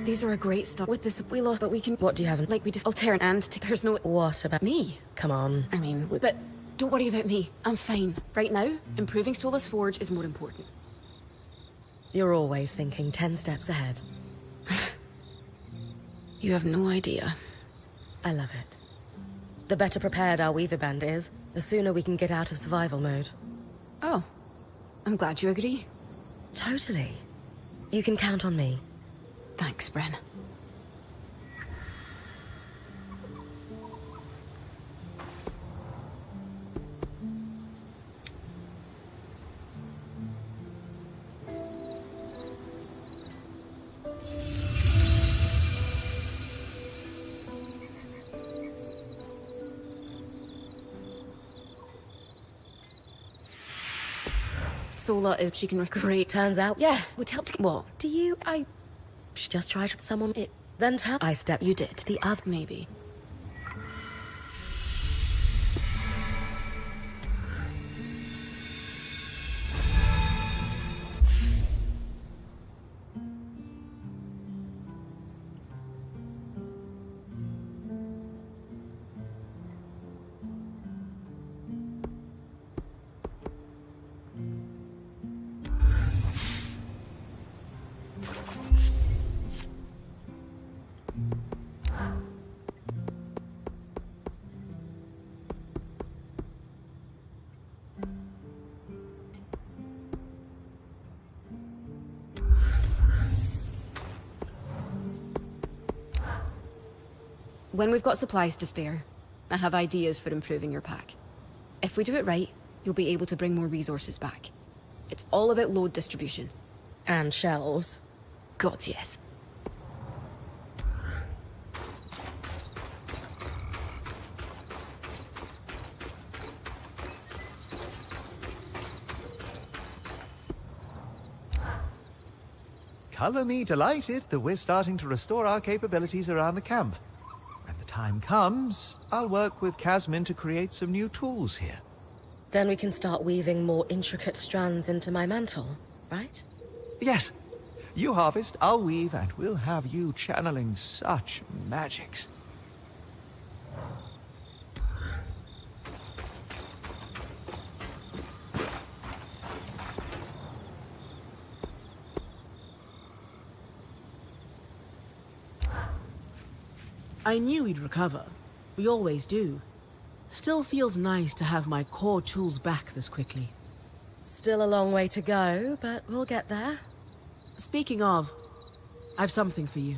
These are a great start. With this, we lost, but we can... What do you have? Like, we just alternate and there's no... What about Me? Come on. I mean, but don't worry about me. I'm fine. Right now, improving Solace Forge is more important. You're always thinking 10 steps ahead. You have no idea. I love it. The better prepared our Weaver Band is, the sooner we can get out of survival mode. Oh. I'm glad you agree. Totally. You can count on me. Thanks, Bren. Sola is she can great. Turns out, yeah. Would help to what? Do you? I just tried someone. It then tell. I step. You did. The other. Maybe. When we've got supplies to spare, I have ideas for improving your pack. If we do it right, you'll be able to bring more resources back. It's all about load distribution. And shelves. God, yes. Color me delighted that we're starting to restore our capabilities around the camp. When the time comes, I'll work with Casmin to create some new tools here. Then we can start weaving more intricate strands into my mantle, right? Yes. You harvest, I'll weave, and we'll have you channeling such magics. I knew he'd recover. We always do. Still feels nice to have my core tools back this quickly. Still a long way to go, but we'll get there. Speaking of, I've something for you.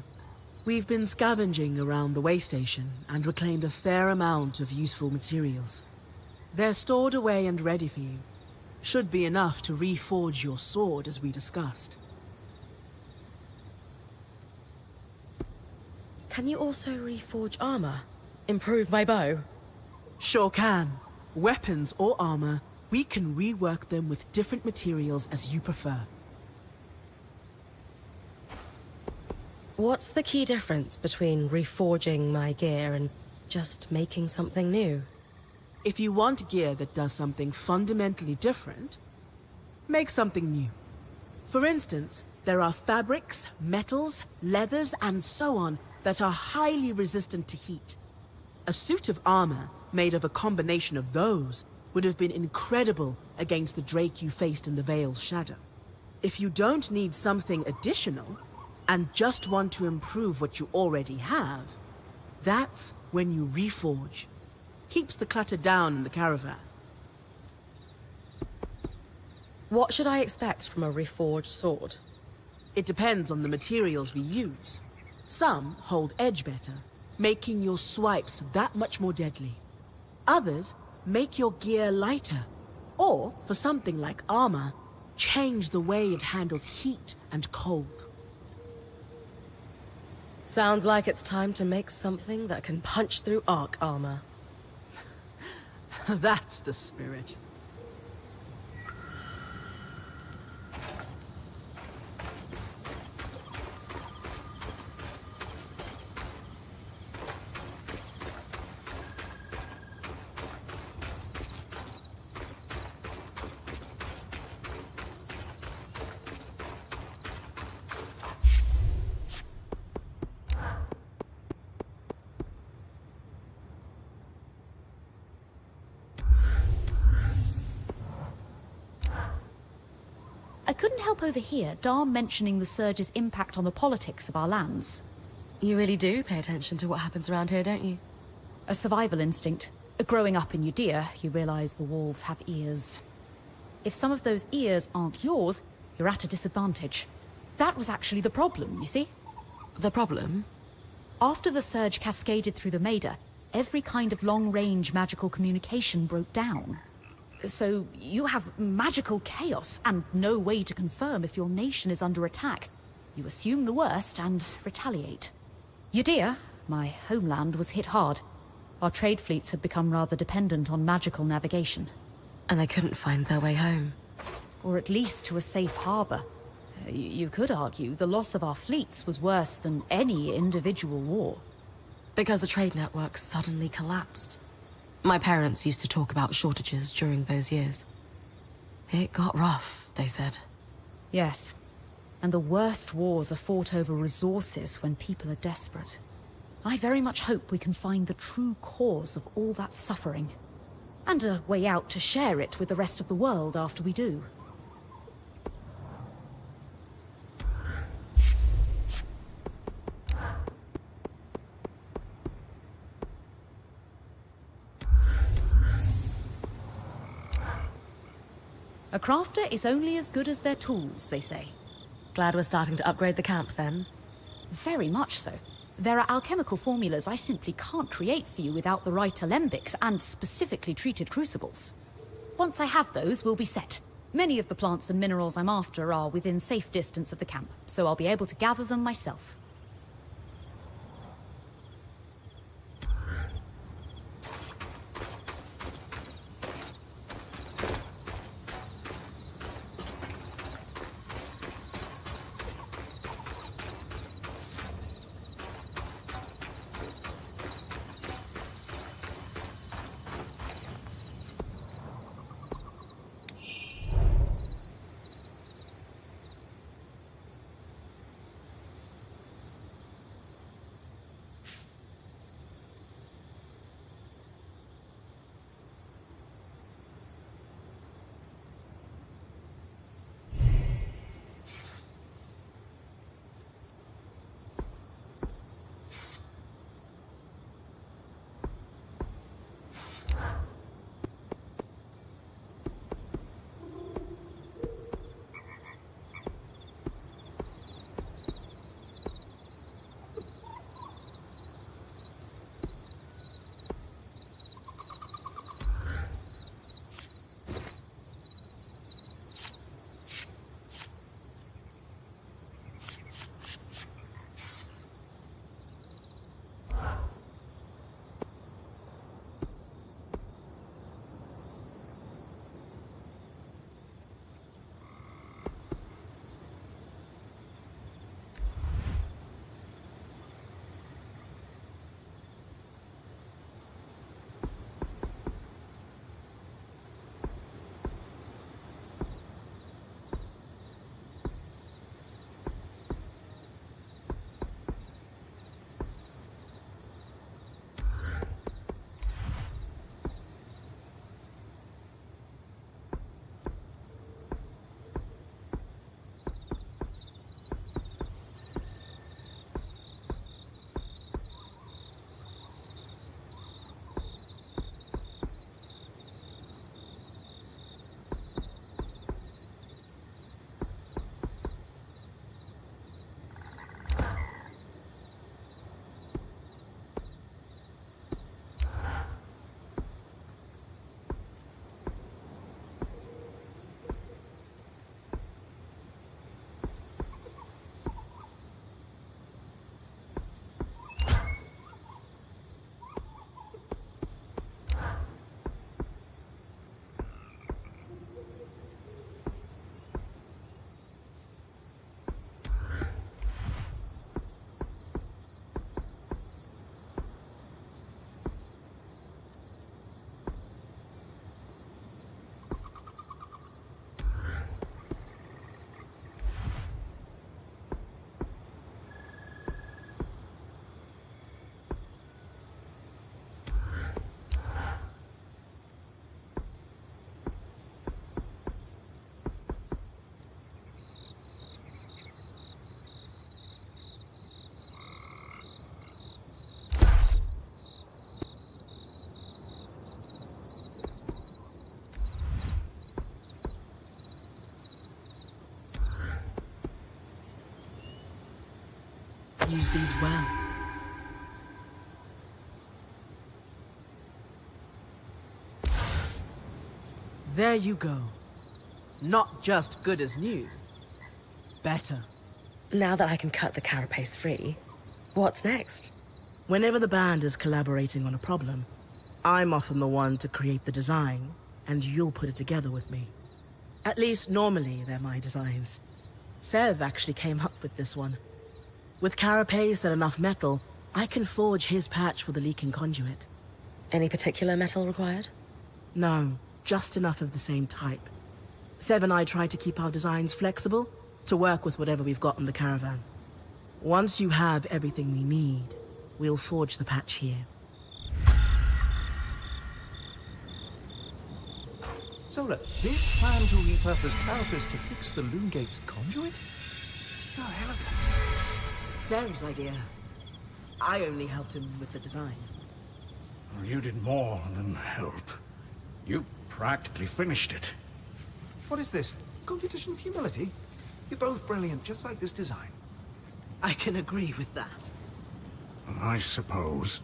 We've been scavenging around the way station and reclaimed a fair amount of useful materials. They're stored away and ready for you. Should be enough to reforge your sword as we discussed. Can you also reforge armor? Improve my bow? Sure can. Weapons or armor, we can rework them with different materials as you prefer. What's the key difference between reforging my gear and just making something new? If you want gear that does something fundamentally different, make something new. For instance, there are fabrics, metals, leathers, and so on that are highly resistant to heat. A suit of armor made of a combination of those would have been incredible against the Drake you faced in the Veil's shadow. If you don't need something additional, and just want to improve what you already have, that's when you reforge. Keeps the clutter down in the caravan. What should I expect from a reforged sword? It depends on the materials we use. Some hold edge better, making your swipes that much more deadly. Others make your gear lighter, or, for something like armor, change the way it handles heat and cold. Sounds like it's time to make something that can punch through arc armor. That's the spirit. I couldn't help overhear Dar mentioning the surge's impact on the politics of our lands. You really do pay attention to what happens around here, don't you? A survival instinct. Growing up in Judea, you realize the walls have ears. If some of those ears aren't yours, you're at a disadvantage. That was actually the problem, you see? The problem? After the surge cascaded through the Maida, every kind of long-range magical communication broke down. So you have magical chaos and no way to confirm if your nation is under attack. You assume the worst and retaliate. Judea, my homeland, was hit hard. Our trade fleets had become rather dependent on magical navigation. And they couldn't find their way home. Or at least to a safe harbor. You could argue the loss of our fleets was worse than any individual war. Because the trade network suddenly collapsed. My parents used to talk about shortages during those years. It got rough, they said. Yes. And the worst wars are fought over resources when people are desperate. I very much hope we can find the true cause of all that suffering. And a way out to share it with the rest of the world after we do. A crafter is only as good as their tools, they say. Glad we're starting to upgrade the camp, then. Very much so. There are alchemical formulas I simply can't create for you without the right alembics and specifically treated crucibles. Once I have those, we'll be set. Many of the plants and minerals I'm after are within safe distance of the camp, so I'll be able to gather them myself. Use these well. There you go. Not just good as new. Better. Now that I can cut the carapace free, what's next? Whenever the band is collaborating on a problem, I'm often the one to create the design, and you'll put it together with me. At least normally they're my designs. Sev actually came up with this one. With carapace and enough metal, I can forge his patch for the leaking conduit. Any particular metal required? No, just enough of the same type. Sev and I try to keep our designs flexible to work with whatever we've got in the caravan. Once you have everything we need, we'll forge the patch here. Zola, this plan to repurpose carapace to fix the Loom Gate's conduit? Your elegance. Sev's idea. I only helped him with the design. Well, you did more than help. You practically finished it. What is this? Competition of humility? You're both brilliant, just like this design. I can agree with that. I suppose.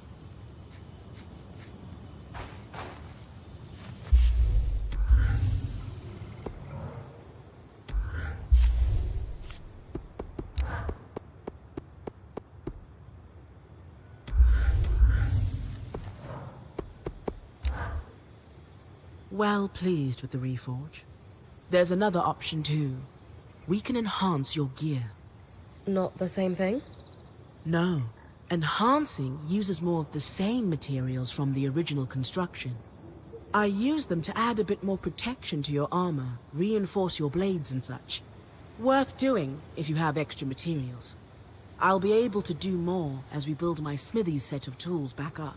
Well pleased with the reforge. There's another option too. We can enhance your gear. Not the same thing? No. Enhancing uses more of the same materials from the original construction. I use them to add a bit more protection to your armor, reinforce your blades and such. Worth doing if you have extra materials. I'll be able to do more as we build my smithy's set of tools back up.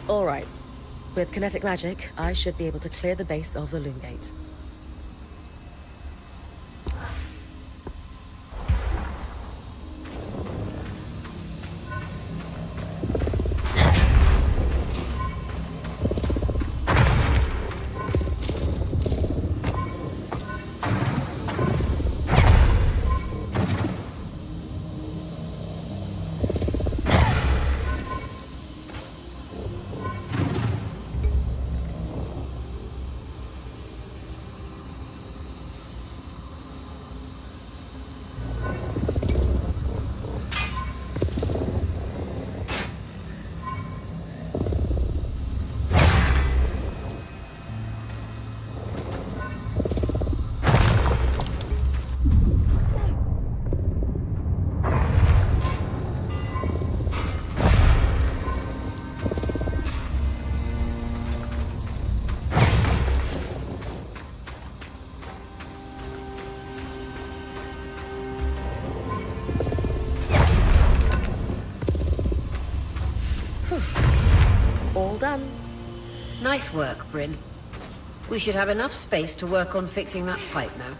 All right. With kinetic magic, I should be able to clear the base of the Loom Gate. All done. Nice work, Bryn. We should have enough space to work on fixing that pipe now.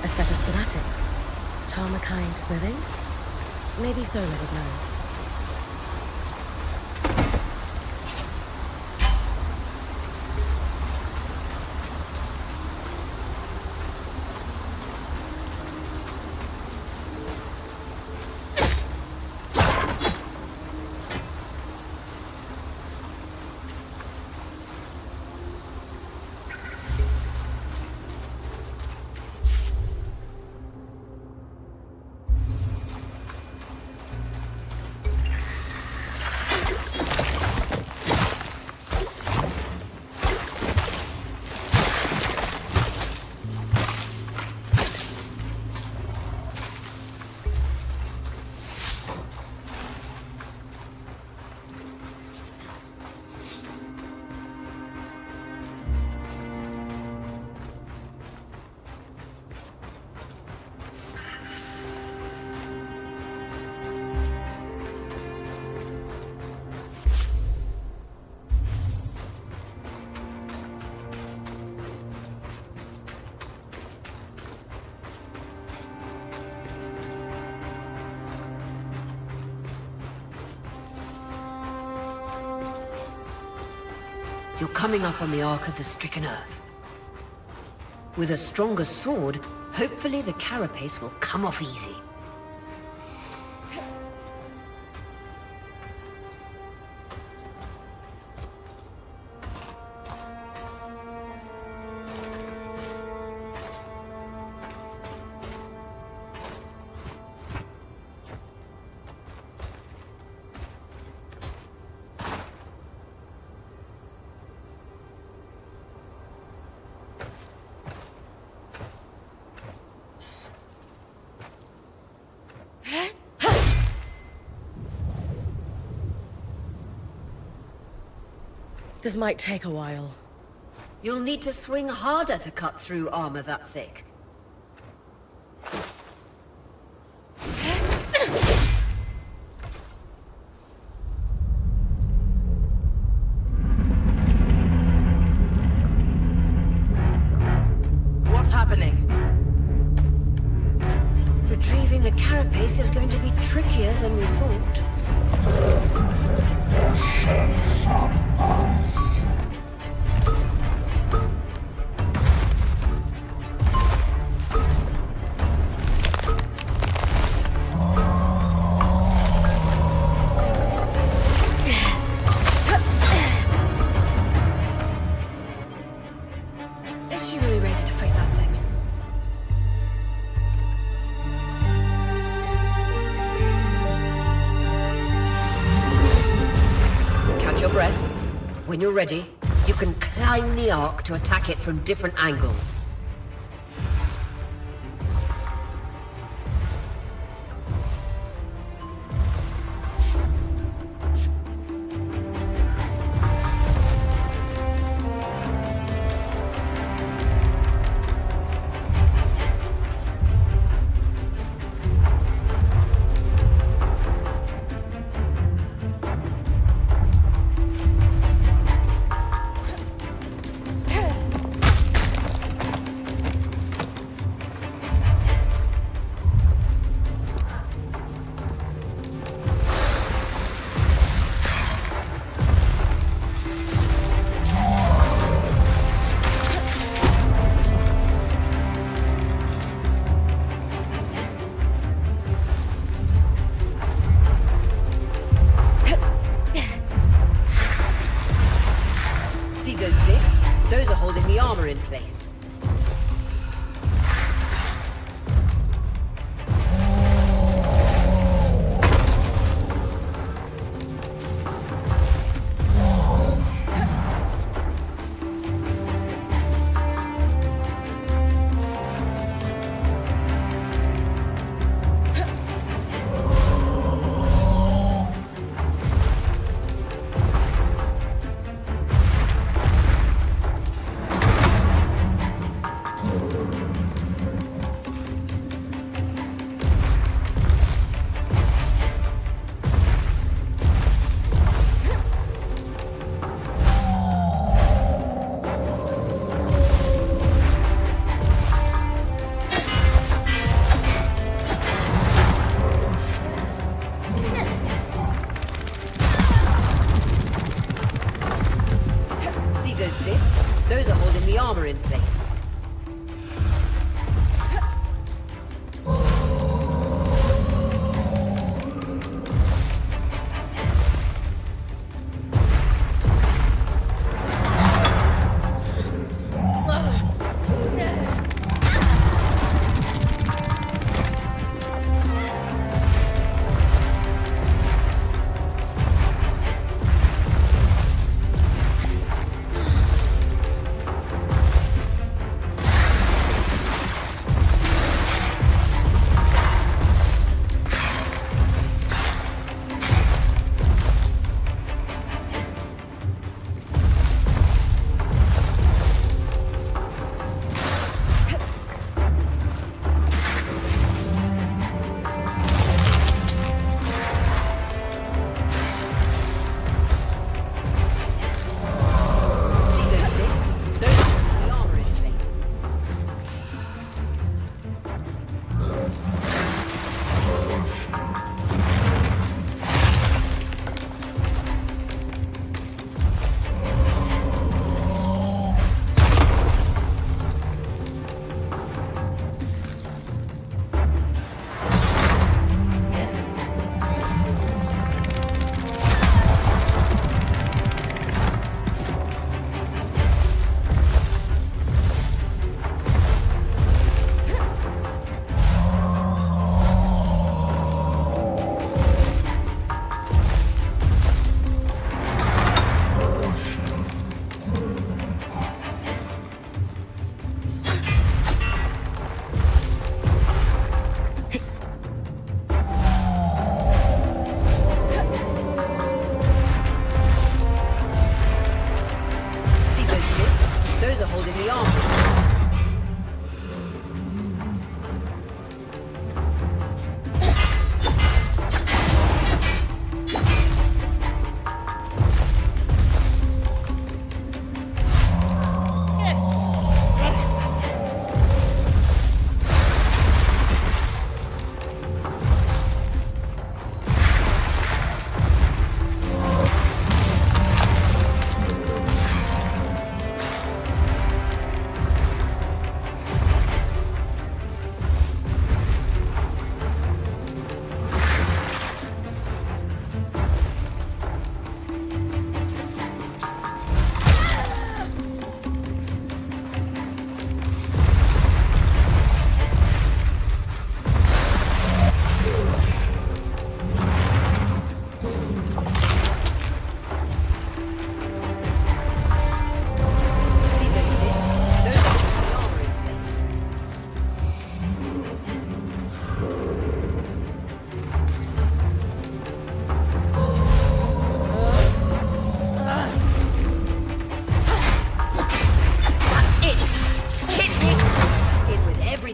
A set of schematics. Tarmakind smithing? Maybe Solo would know. You're coming up on the Ark of the Stricken Earth. With a stronger sword, hopefully the carapace will come off easy. This might take a while. You'll need to swing harder to cut through armor that thick. What's happening? Retrieving the carapace is going to be trickier than we thought. Is she really ready to fight that thing? Catch your breath. When you're ready, you can climb the Ark to attack it from different angles.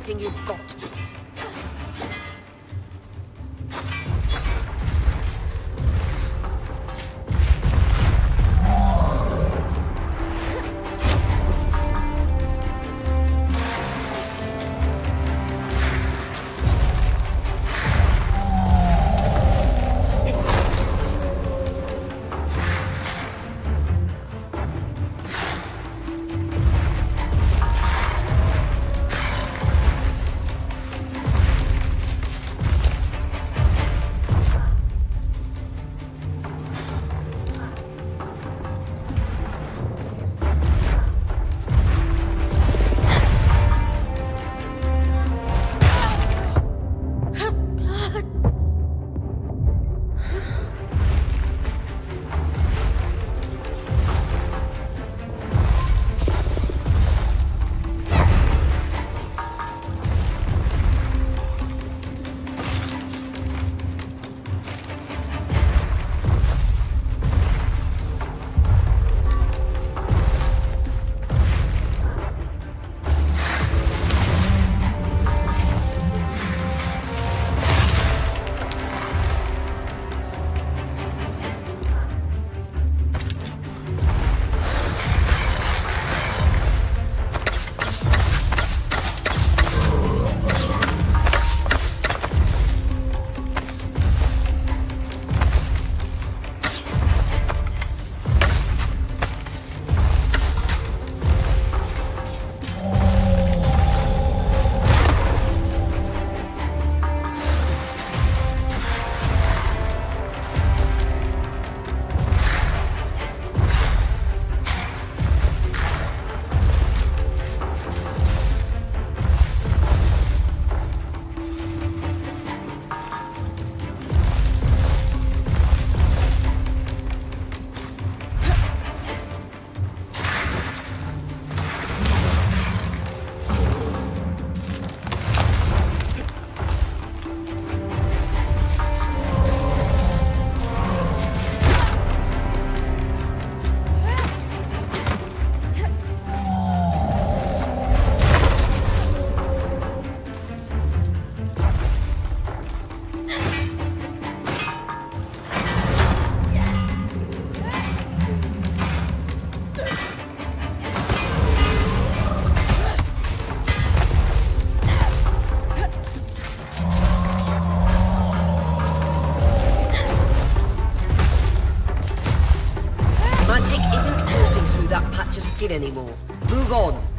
everything you've got. Anymore. Move on.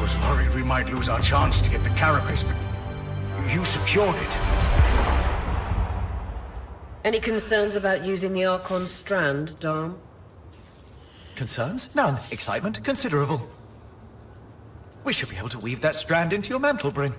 was worried we might lose our chance to get the carapace, but you secured it. Any concerns about using the Archon strand, Dom? Concerns? None. Excitement? Considerable. We should be able to weave that strand into your mantle, Bryn.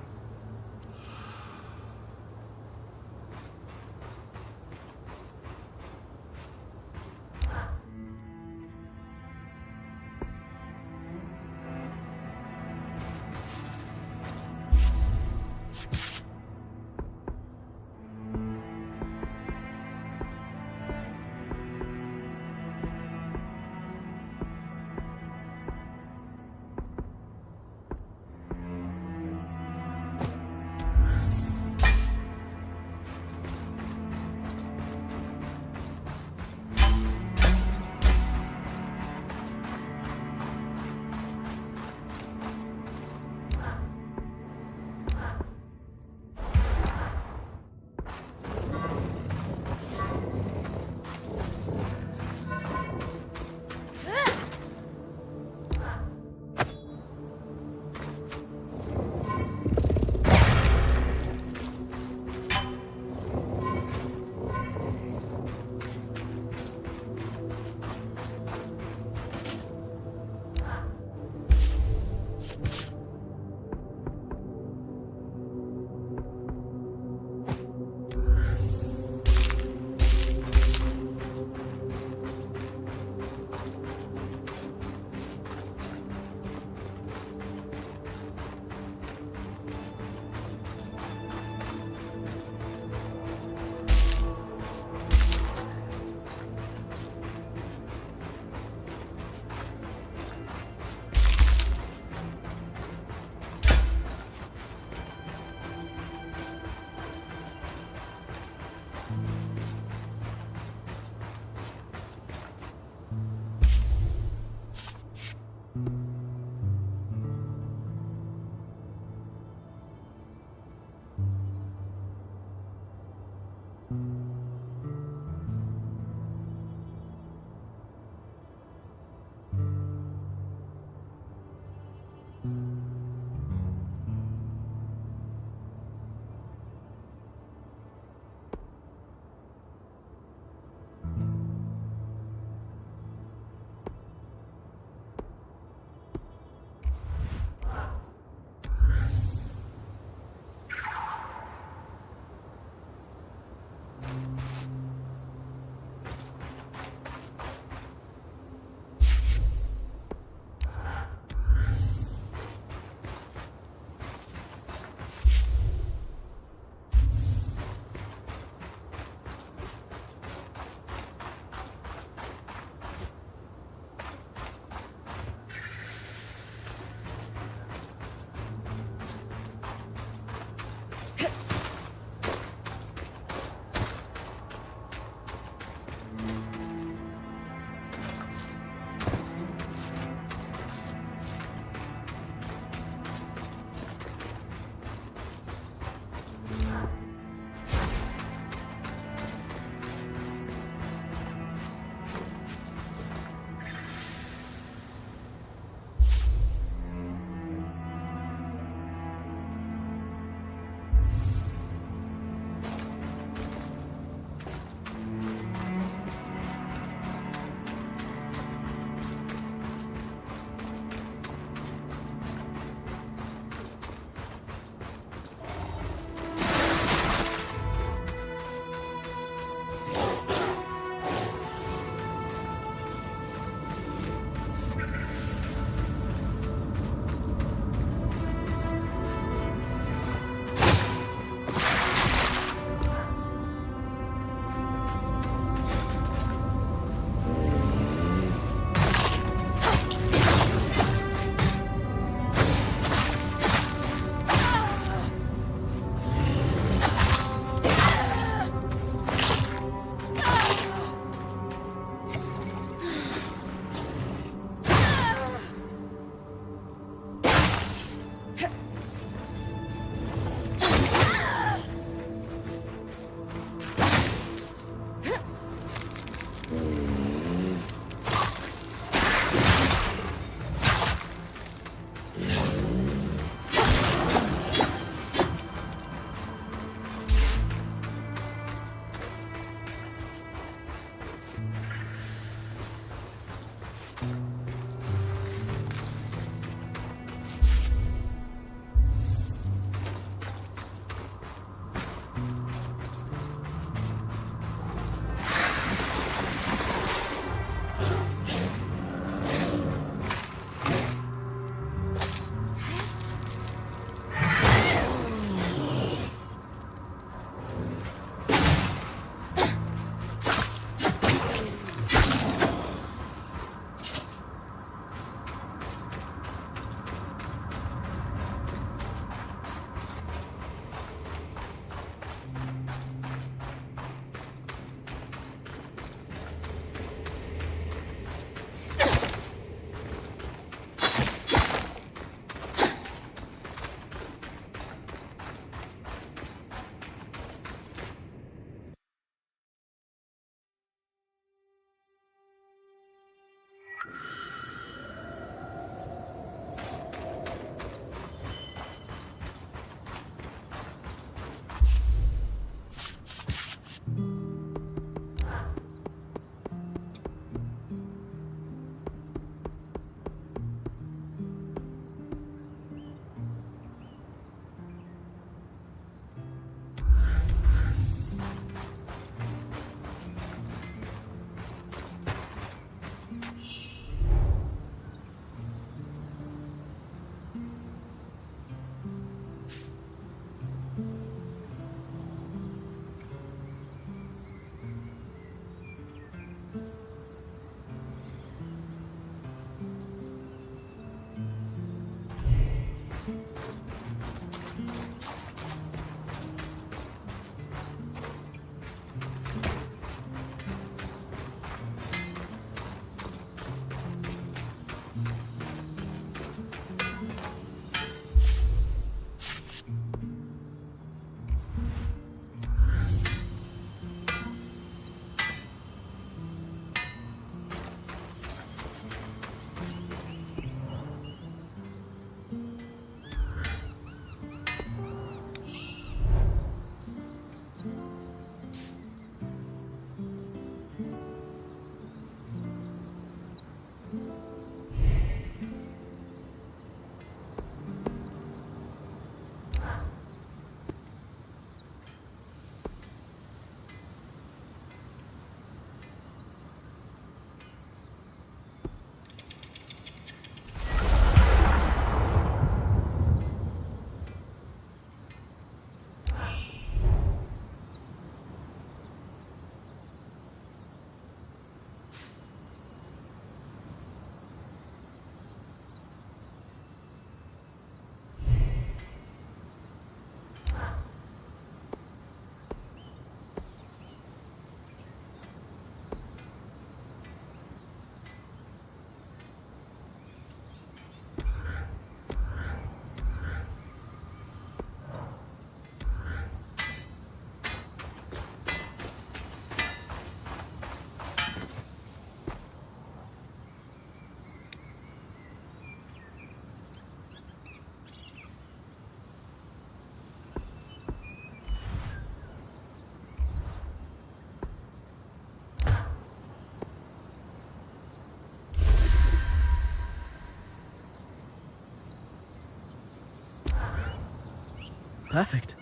Perfect.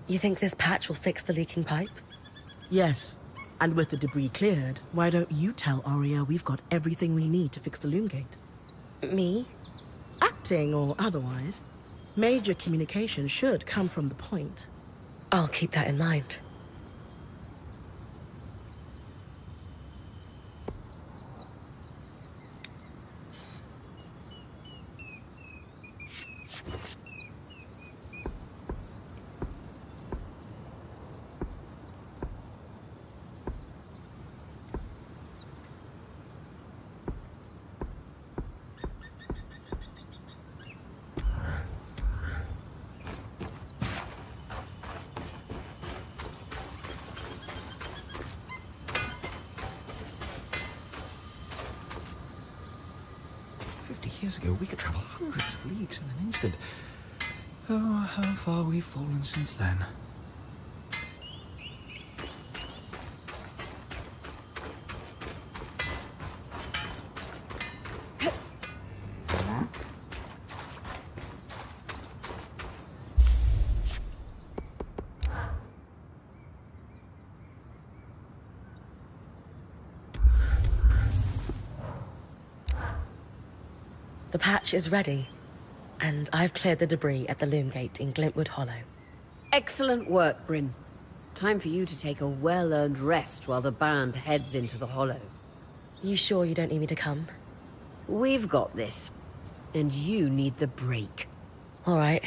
You think this patch will fix the leaking pipe? Yes. And with the debris cleared, why don't you tell Arya we've got everything we need to fix the loom gate? Me? Acting or otherwise, major communication should come from the point. I'll keep that in mind. Years ago, we could travel hundreds of leagues in an instant. Oh, how far we've fallen since then. The patch is ready, and I've cleared the debris at the loom gate in Glintwood Hollow. Excellent work, Bryn. Time for you to take a well-earned rest while the band heads into the Hollow. You sure you don't need me to come? We've got this, and you need the break. All right,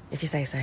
if you say so.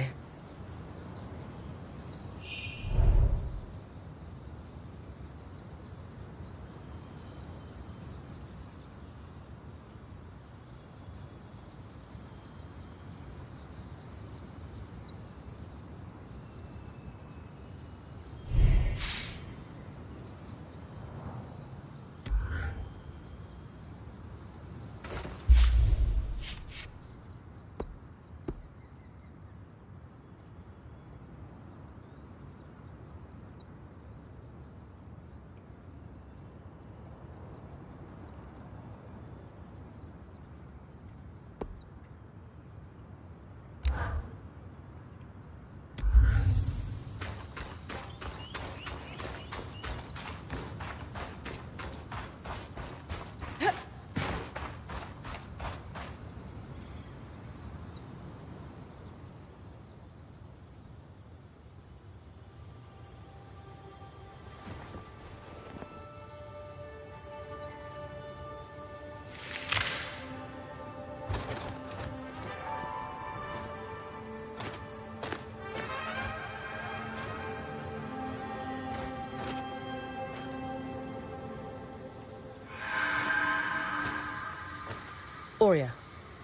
Aurea,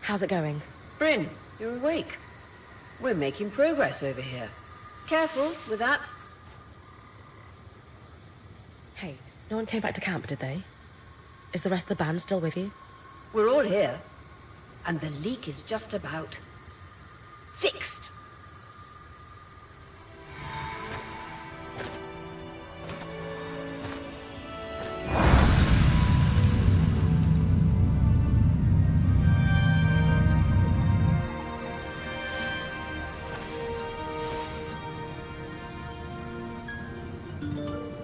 how's it going? Bryn, you're awake. We're making progress over here. Careful with that. Hey, no one came back to camp, did they? Is the rest of the band still with you? We're all here. And the leak is just about fixed.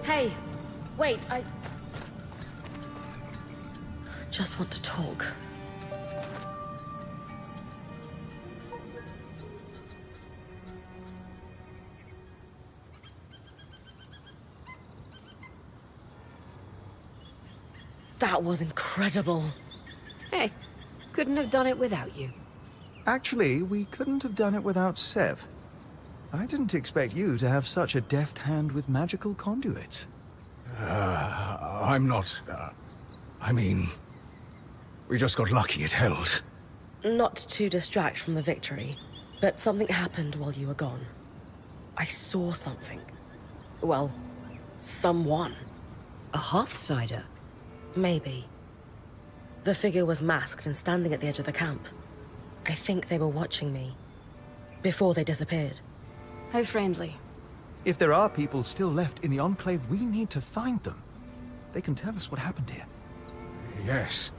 Hey, wait, I just want to talk. That was incredible. Hey, couldn't have done it without you. Actually, we couldn't have done it without Sev. I didn't expect you to have such a deft hand with magical conduits. I'm not... I mean... We just got lucky it held. Not to distract from the victory, but something happened while you were gone. I saw something. Well, someone. A Hearthsider? Maybe. The figure was masked and standing at the edge of the camp. I think they were watching me. Before they disappeared. How friendly. If there are people still left in the Enclave, we need to find them. They can tell us what happened here. Yes.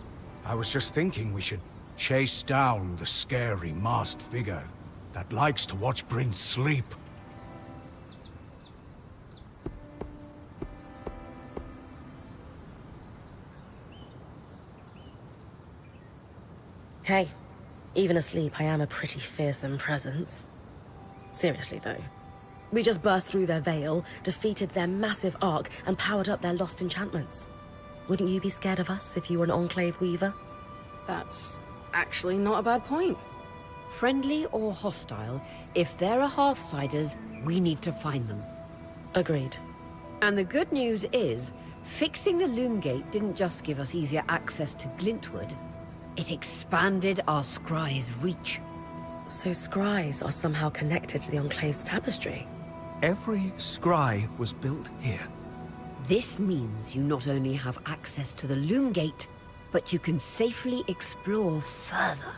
I was just thinking we should chase down the scary masked figure. that likes to watch Bryn sleep. Hey, even asleep, I am a pretty fearsome presence. Seriously, though. We just burst through their veil, defeated their massive arc, and powered up their lost enchantments. Wouldn't you be scared of us if you were an Enclave Weaver? That's actually not a bad point. Friendly or hostile, if there are Hearthsiders, we need to find them. Agreed. And the good news is, fixing the Loom Gate didn't just give us easier access to Glintwood, it expanded our scry's reach. So scries are somehow connected to the Enclave's tapestry? Every scry was built here. This means you not only have access to the Loom Gate, but you can safely explore further.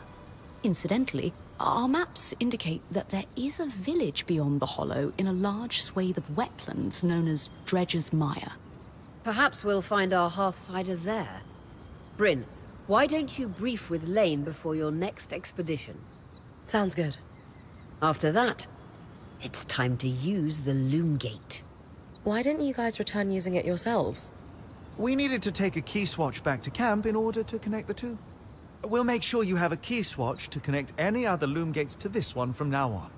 Incidentally, our maps indicate that there is a village beyond the Hollow in a large swathe of wetlands known as Dredger's Mire. Perhaps we'll find our Hearthsider there. Bryn, why don't you brief with Lane before your next expedition? Sounds good. After that, it's time to use the Loom Gate. Why didn't you guys return using it yourselves? We needed to take a key swatch back to camp in order to connect the two. We'll make sure you have a key swatch to connect any other loom gates to this one from now on.